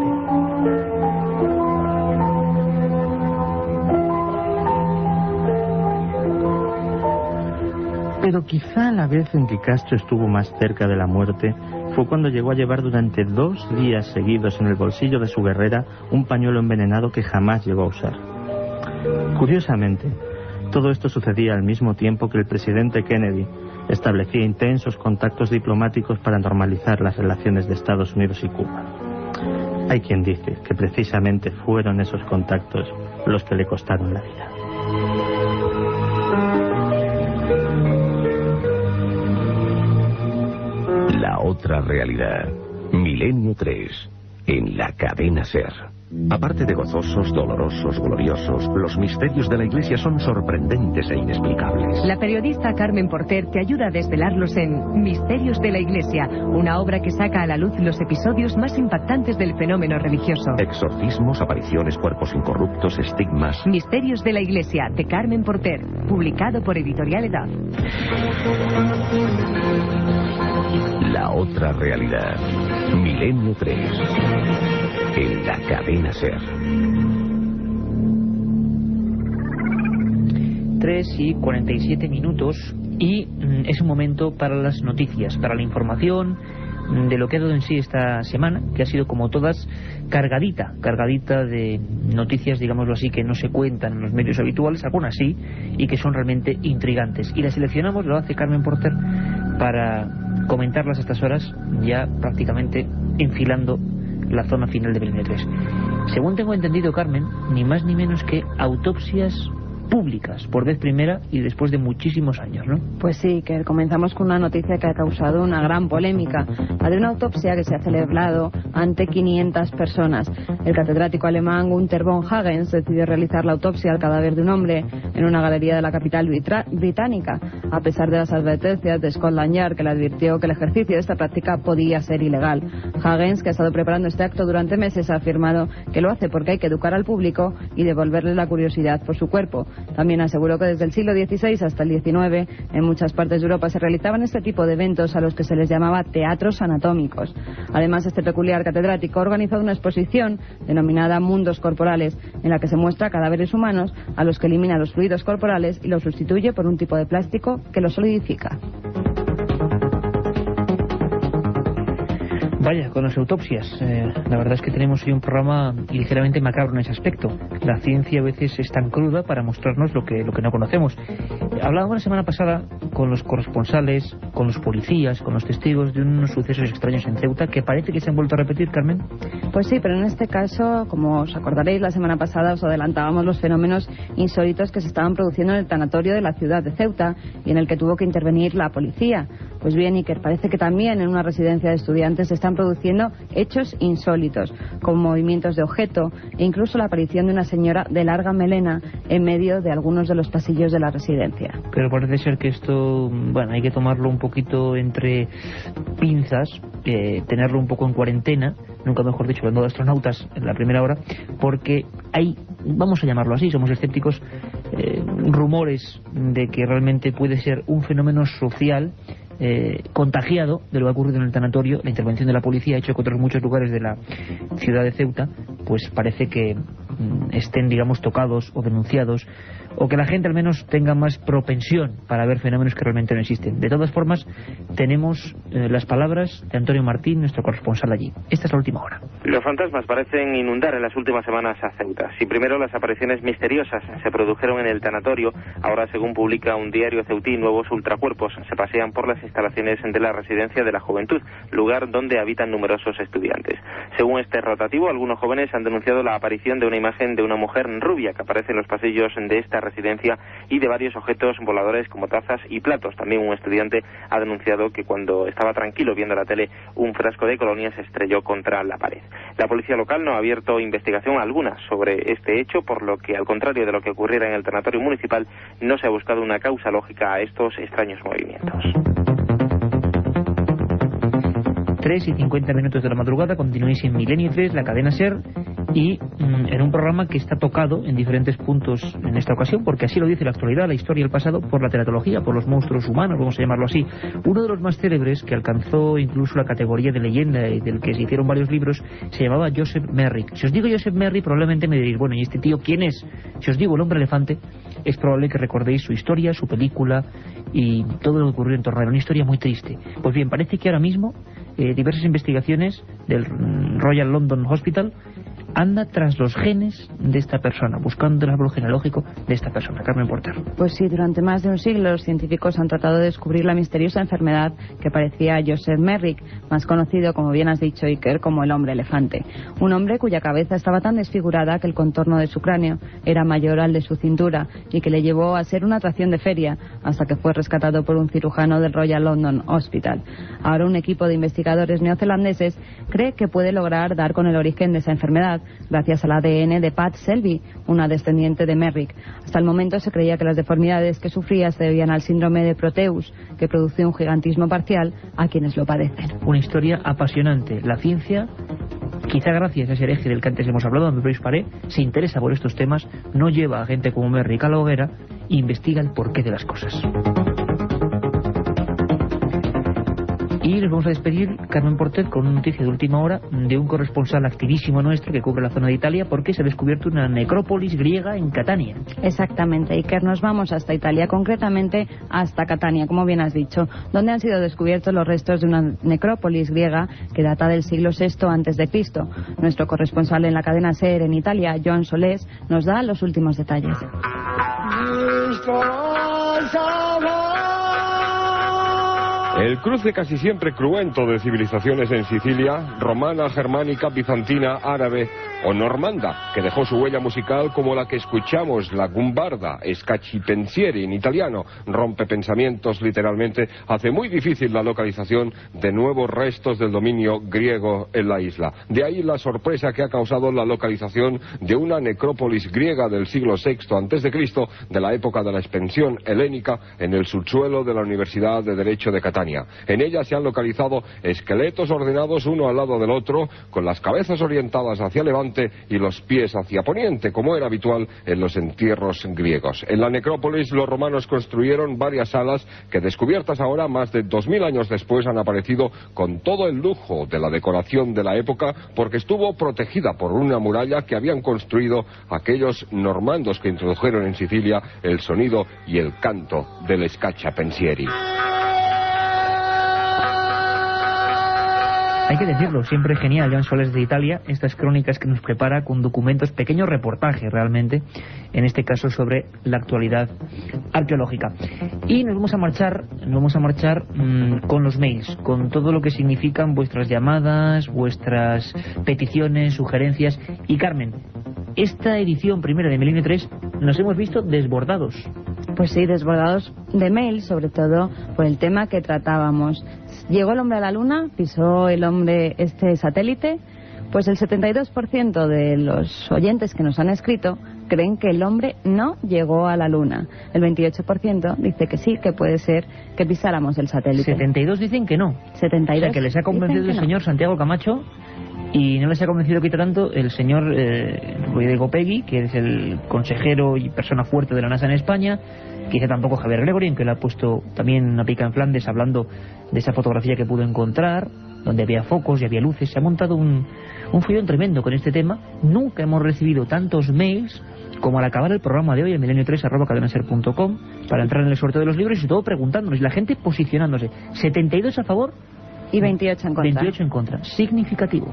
Pero quizá la vez en que Castro estuvo más cerca de la muerte fue cuando llegó a llevar durante 2 días seguidos en el bolsillo de su guerrera un pañuelo envenenado que jamás llegó a usar. Curiosamente, todo esto sucedía al mismo tiempo que el presidente Kennedy establecía intensos contactos diplomáticos para normalizar las relaciones de Estados Unidos y Cuba. Hay quien dice que precisamente fueron esos contactos los que le costaron la vida. La otra realidad. Milenio 3. En la cadena SER. Aparte de gozosos, dolorosos, gloriosos, los misterios de la Iglesia son sorprendentes e inexplicables. La periodista Carmen Porter te ayuda a desvelarlos en Misterios de la Iglesia, una obra que saca a la luz los episodios más impactantes del fenómeno religioso. Exorcismos, apariciones, cuerpos incorruptos, estigmas. Misterios de la Iglesia, de Carmen Porter, publicado por Editorial Edad. La otra realidad. Milenio 3. En la cadena SER. 3:47 y es un momento para las noticias, para la información de lo que ha dado en sí esta semana, que ha sido como todas cargadita de noticias, digámoslo así, que no se cuentan en los medios habituales, algunas sí, y que son realmente intrigantes. Y las seleccionamos, lo hace Carmen Porter, para comentarlas a estas horas, ya prácticamente enfilando la zona final de Milenio 3. Según tengo entendido, Carmen, ni más ni menos que autopsias públicas, por vez primera y después de muchísimos años, ¿no? Pues sí, que comenzamos con una noticia que ha causado una gran polémica, la de una autopsia que se ha celebrado ante 500 personas. El catedrático alemán Günther von Hagens decidió realizar la autopsia al cadáver de un hombre en una galería de la capital británica, a pesar de las advertencias de Scotland Yard, que le advirtió que el ejercicio de esta práctica podía ser ilegal. Hagens, que ha estado preparando este acto durante meses, ha afirmado que lo hace porque hay que educar al público y devolverle la curiosidad por su cuerpo. También aseguró que desde el siglo XVI hasta el XIX en muchas partes de Europa se realizaban este tipo de eventos a los que se les llamaba teatros anatómicos. Además, este peculiar catedrático ha organizado una exposición denominada Mundos Corporales, en la que se muestra cadáveres humanos a los que elimina los fluidos corporales y los sustituye por un tipo de plástico que los solidifica. Vaya, con las autopsias. La verdad es que tenemos hoy un programa ligeramente macabro en ese aspecto. La ciencia a veces es tan cruda para mostrarnos lo que no conocemos. Hablábamos la semana pasada con los corresponsales, con los policías, con los testigos de unos sucesos extraños en Ceuta que parece que se han vuelto a repetir, Carmen. Pues sí, pero en este caso, como os acordaréis, la semana pasada os adelantábamos los fenómenos insólitos que se estaban produciendo en el tanatorio de la ciudad de Ceuta y en el que tuvo que intervenir la policía. Pues bien, Iker, parece que también en una residencia de estudiantes se están produciendo hechos insólitos, con movimientos de objeto e incluso la aparición de una señora de larga melena en medio de algunos de los pasillos de la residencia. Pero parece ser que esto, bueno, hay que tomarlo un poquito entre pinzas, tenerlo un poco en cuarentena, nunca mejor dicho, hablando de astronautas en la primera hora, porque hay, vamos a llamarlo así, somos escépticos, rumores de que realmente puede ser un fenómeno social contagiado de lo que ha ocurrido en el tanatorio. La intervención de la policía ha hecho que otros muchos lugares de la ciudad de Ceuta pues parece que estén, digamos, tocados o denunciados, o que la gente al menos tenga más propensión para ver fenómenos que realmente no existen. De todas formas, tenemos las palabras de Antonio Martín, nuestro corresponsal allí. Esta es la última hora. Los fantasmas parecen inundar en las últimas semanas a Ceuta. Si primero las apariciones misteriosas se produjeron en el tanatorio, ahora, según publica un diario ceutí, nuevos ultracuerpos se pasean por las instalaciones de la Residencia de la Juventud, lugar donde habitan numerosos estudiantes. Según este rotativo, algunos jóvenes han denunciado la aparición de una imagen de una mujer rubia que aparece en los pasillos de esta residencia y de varios objetos voladores como tazas y platos. También un estudiante ha denunciado que cuando estaba tranquilo viendo la tele, un frasco de colonia se estrelló contra la pared. La policía local no ha abierto investigación alguna sobre este hecho, por lo que, al contrario de lo que ocurriera en el tanatorio municipal, no se ha buscado una causa lógica a estos extraños movimientos. 3:50 de la madrugada, continuáis en Milenio 3, la cadena SER, y en un programa que está tocado en diferentes puntos en esta ocasión, porque así lo dice la actualidad, la historia y el pasado, por la teratología, por los monstruos humanos, vamos a llamarlo así. Uno de los más célebres, que alcanzó incluso la categoría de leyenda y del que se hicieron varios libros, se llamaba Joseph Merrick. Si os digo Joseph Merrick, probablemente me diréis, bueno, ¿y este tío quién es? Si os digo el hombre elefante, es probable que recordéis su historia, su película y todo lo que ocurrió en torno a él. Una historia muy triste. Pues bien, parece que ahora mismo diversas investigaciones del Royal London Hospital anda tras los genes de esta persona, buscando el árbol genealógico de esta persona. Carmen Porter. Pues sí, durante más de un siglo los científicos han tratado de descubrir la misteriosa enfermedad que parecía a Joseph Merrick, más conocido, como bien has dicho, Iker, como el hombre elefante. Un hombre cuya cabeza estaba tan desfigurada que el contorno de su cráneo era mayor al de su cintura y que le llevó a ser una atracción de feria hasta que fue rescatado por un cirujano del Royal London Hospital. Ahora un equipo de investigadores neozelandeses cree que puede lograr dar con el origen de esa enfermedad gracias al ADN de Pat Selby, una descendiente de Merrick. Hasta el momento se creía que las deformidades que sufría se debían al síndrome de Proteus, que produce un gigantismo parcial a quienes lo padecen. Una historia apasionante. La ciencia, quizá gracias a ese hereje del que antes hemos hablado, Ambroise Paré, se interesa por estos temas, no lleva a gente como Merrick a la hoguera e investiga el porqué de las cosas. Y nos vamos a despedir, Carmen Portet, con una noticia de última hora de un corresponsal activísimo nuestro que cubre la zona de Italia, porque se ha descubierto una necrópolis griega en Catania. Exactamente, Iker, nos vamos hasta Italia, concretamente hasta Catania, como bien has dicho, donde han sido descubiertos los restos de una necrópolis griega que data del siglo VI a.C. Nuestro corresponsal en la cadena SER en Italia, Joan Solés, nos da los últimos detalles. El cruce casi siempre cruento de civilizaciones en Sicilia, romana, germánica, bizantina, árabe o normanda, que dejó su huella musical como la que escuchamos, la gumbarda, scaccipensieri en italiano, rompe pensamientos literalmente, hace muy difícil la localización de nuevos restos del dominio griego en la isla. De ahí la sorpresa que ha causado la localización de una necrópolis griega del siglo VI a.C., de la época de la expansión helénica, en el subsuelo de la Universidad de Derecho de Catania. En ella se han localizado esqueletos ordenados uno al lado del otro, con las cabezas orientadas hacia levante y los pies hacia poniente, como era habitual en los entierros griegos. En la necrópolis los romanos construyeron varias salas que, descubiertas ahora más de 2000 años después, han aparecido con todo el lujo de la decoración de la época, porque estuvo protegida por una muralla que habían construido aquellos normandos que introdujeron en Sicilia el sonido y el canto del scacciapensieri. Hay que decirlo, siempre genial, Joan Soles de Italia, estas crónicas que nos prepara con documentos, pequeños reportajes realmente, en este caso sobre la actualidad arqueológica. Y nos vamos a marchar con los mails, con todo lo que significan vuestras llamadas, vuestras peticiones, sugerencias. Y Carmen, esta edición primera de Milenio 3 nos hemos visto desbordados. Pues sí, desbordados de mails, sobre todo por el tema que tratábamos. Llegó el hombre a la Luna, pisó el hombre este satélite, pues el 72% de los oyentes que nos han escrito creen que el hombre no llegó a la Luna. El 28% dice que sí, que puede ser que pisáramos el satélite. 72 dicen que no. 72 o sea, que les ha convencido el señor Santiago Camacho, y no les ha convencido quizá tanto el señor Rodrigo Pegui, que es el consejero y persona fuerte de la NASA en España, quizá tampoco Javier Gregory, que le ha puesto también una pica en Flandes hablando de esa fotografía que pudo encontrar, donde había focos y había luces. Se ha montado un follón tremendo con este tema. Nunca hemos recibido tantos mails como al acabar el programa de hoy en milenio3@cadenaser.com para entrar en el sorteo de los libros, y todo preguntándonos, y la gente posicionándose. 72 a favor y 28 en contra. 28 en contra. Significativo.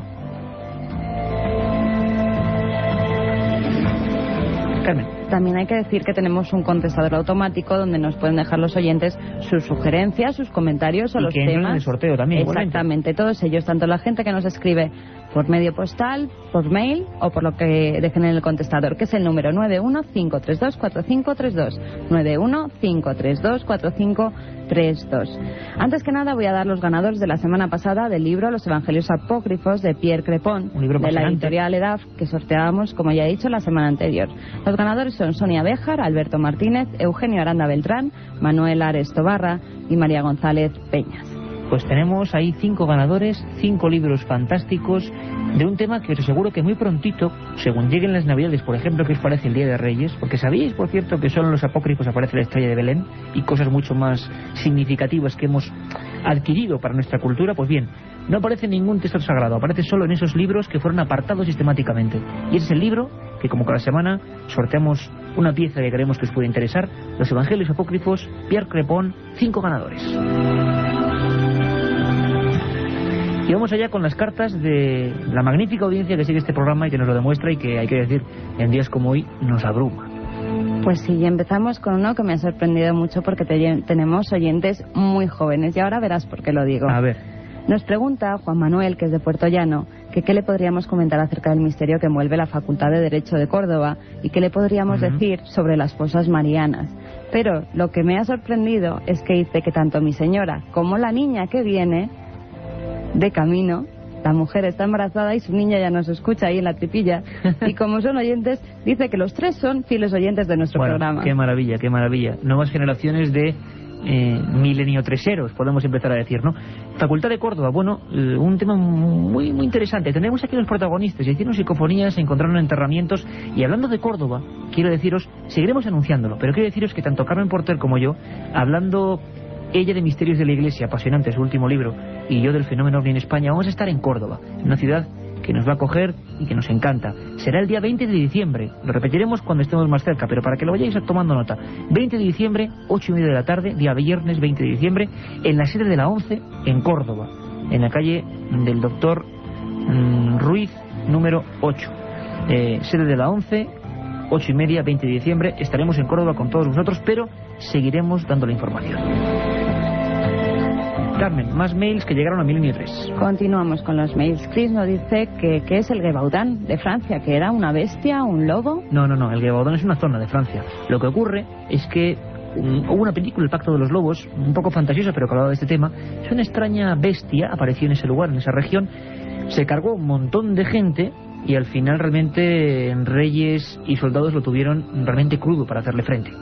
Carmen. También hay que decir que tenemos un contestador automático donde nos pueden dejar los oyentes sus sugerencias, sus comentarios o los temas. Y que entran en el sorteo también. Exactamente, todos ellos, tanto la gente que nos escribe por medio postal, por mail o por lo que dejen en el contestador, que es el número 915324532. 915324532. Antes que nada voy a dar los ganadores de la semana pasada del libro Los Evangelios Apócrifos de Pierre Crepon, de la editorial EDAF, que sorteábamos, como ya he dicho, la semana anterior. Los ganadores son Sonia Béjar, Alberto Martínez, Eugenio Aranda Beltrán, Manuel Ares Tobarra y María González Peñas. Pues tenemos ahí 5 ganadores, 5 libros fantásticos de un tema que os aseguro que muy prontito, según lleguen las Navidades, por ejemplo, que os parece el Día de Reyes, porque sabíais, por cierto, que solo en los apócrifos aparece la estrella de Belén y cosas mucho más significativas que hemos adquirido para nuestra cultura. Pues bien, no aparece ningún texto sagrado, aparece solo en esos libros que fueron apartados sistemáticamente. Y ese es el libro que, como cada semana, sorteamos una pieza que creemos que os puede interesar: Los Evangelios Apócrifos, Pierre Crepon, 5 ganadores. Y vamos allá con las cartas de la magnífica audiencia que sigue este programa y que nos lo demuestra, y que, hay que decir, en días como hoy nos abruma. Pues sí, empezamos con uno que me ha sorprendido mucho porque tenemos oyentes muy jóvenes, y ahora verás por qué lo digo. A ver. Nos pregunta Juan Manuel, que es de Puerto Llano, que qué le podríamos comentar acerca del misterio que envuelve la Facultad de Derecho de Córdoba y qué le podríamos decir sobre las fosas marianas. Pero lo que me ha sorprendido es que dice que tanto mi señora como la niña que viene de camino, la mujer está embarazada y su niña ya nos escucha ahí en la tripilla, y como son oyentes, dice que los 3 son fieles oyentes de nuestro programa. Qué maravilla, qué maravilla. Nuevas generaciones de milenio treseros, podemos empezar a decir, ¿no? Facultad de Córdoba, bueno, un tema muy muy interesante. Tendremos aquí los protagonistas, hicieron psicofonías, encontraron enterramientos, y hablando de Córdoba, quiero deciros, seguiremos anunciándolo, pero quiero deciros que tanto Carmen Porter como yo, hablando ella de Misterios de la Iglesia, apasionante, su último libro, y yo del fenómeno ovni en España, vamos a estar en Córdoba, en una ciudad que nos va a acoger y que nos encanta. Será el día 20 de diciembre, lo repetiremos cuando estemos más cerca, pero para que lo vayáis tomando nota. 20 de diciembre, 8:30 de la tarde, día viernes 20 de diciembre, en la sede de la ONCE, en Córdoba, en la calle del doctor Ruiz, número 8. Sede de la ONCE, 8:30, 20 de diciembre, estaremos en Córdoba con todos vosotros, pero seguiremos dando la información. Carmen, más mails que llegaron a Milenio 3. Continuamos con los mails. Chris nos dice que es el Gévaudan de Francia, que era una bestia, un lobo. No, el Gévaudan es una zona de Francia. Lo que ocurre es que hubo una película, El Pacto de los Lobos, un poco fantasiosa, pero que hablaba de este tema. Es una extraña bestia, apareció en ese lugar, en esa región, se cargó un montón de gente y al final realmente reyes y soldados lo tuvieron realmente crudo para hacerle frente.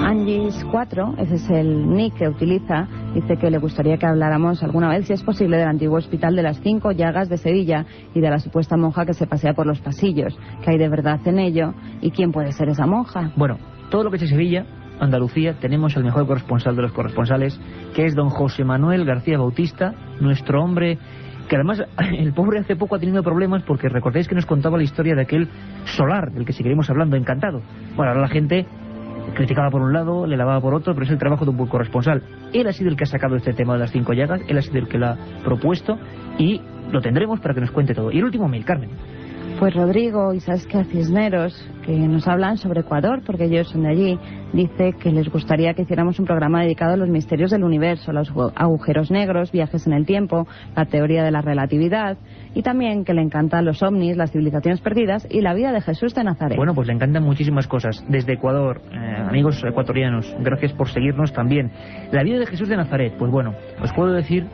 Angis 4, ese es el nick que utiliza, dice que le gustaría que habláramos alguna vez, si es posible, del antiguo hospital de las 5 Llagas de Sevilla y de la supuesta monja que se pasea por los pasillos. ¿Qué hay de verdad en ello? ¿Y quién puede ser esa monja? Bueno, todo lo que es Sevilla, Andalucía, tenemos el mejor corresponsal de los corresponsales, que es don José Manuel García Bautista, nuestro hombre, que además el pobre hace poco ha tenido problemas porque recordáis que nos contaba la historia de aquel solar del que seguiremos hablando, Encantado. Bueno, ahora la gente criticaba por un lado, le lavaba por otro, pero es el trabajo de un buen corresponsal. Él ha sido el que ha sacado este tema de las 5 llagas, él ha sido el que lo ha propuesto y lo tendremos para que nos cuente todo. Y el último mail, Carmen. Pues Rodrigo y Saskia Cisneros, que nos hablan sobre Ecuador, porque ellos son de allí, dice que les gustaría que hiciéramos un programa dedicado a los misterios del universo, los agujeros negros, viajes en el tiempo, la teoría de la relatividad, y también que le encantan los ovnis, las civilizaciones perdidas y la vida de Jesús de Nazaret. Bueno, pues le encantan muchísimas cosas. Desde Ecuador, amigos ecuatorianos, gracias por seguirnos también. La vida de Jesús de Nazaret, pues bueno, os puedo decir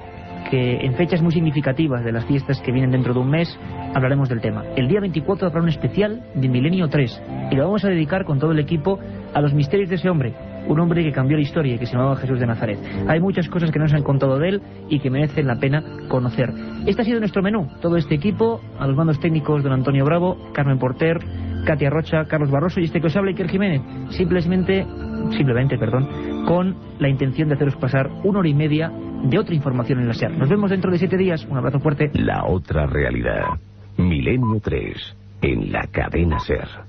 que en fechas muy significativas de las fiestas que vienen dentro de un mes hablaremos del tema. El día 24 habrá un especial de Milenio 3 y lo vamos a dedicar con todo el equipo a los misterios de ese hombre, un hombre que cambió la historia y que se llamaba Jesús de Nazaret. Hay muchas cosas que no se han contado de él y que merecen la pena conocer. Este ha sido nuestro menú, todo este equipo, a los mandos técnicos don Antonio Bravo, Carmen Porter, Katia Rocha, Carlos Barroso y este que os habla, Iker Jiménez, simplemente, con la intención de haceros pasar 1 hora y media de otra información en la SER. Nos vemos dentro de 7 días. Un abrazo fuerte. La otra realidad. Milenio 3 en la cadena SER.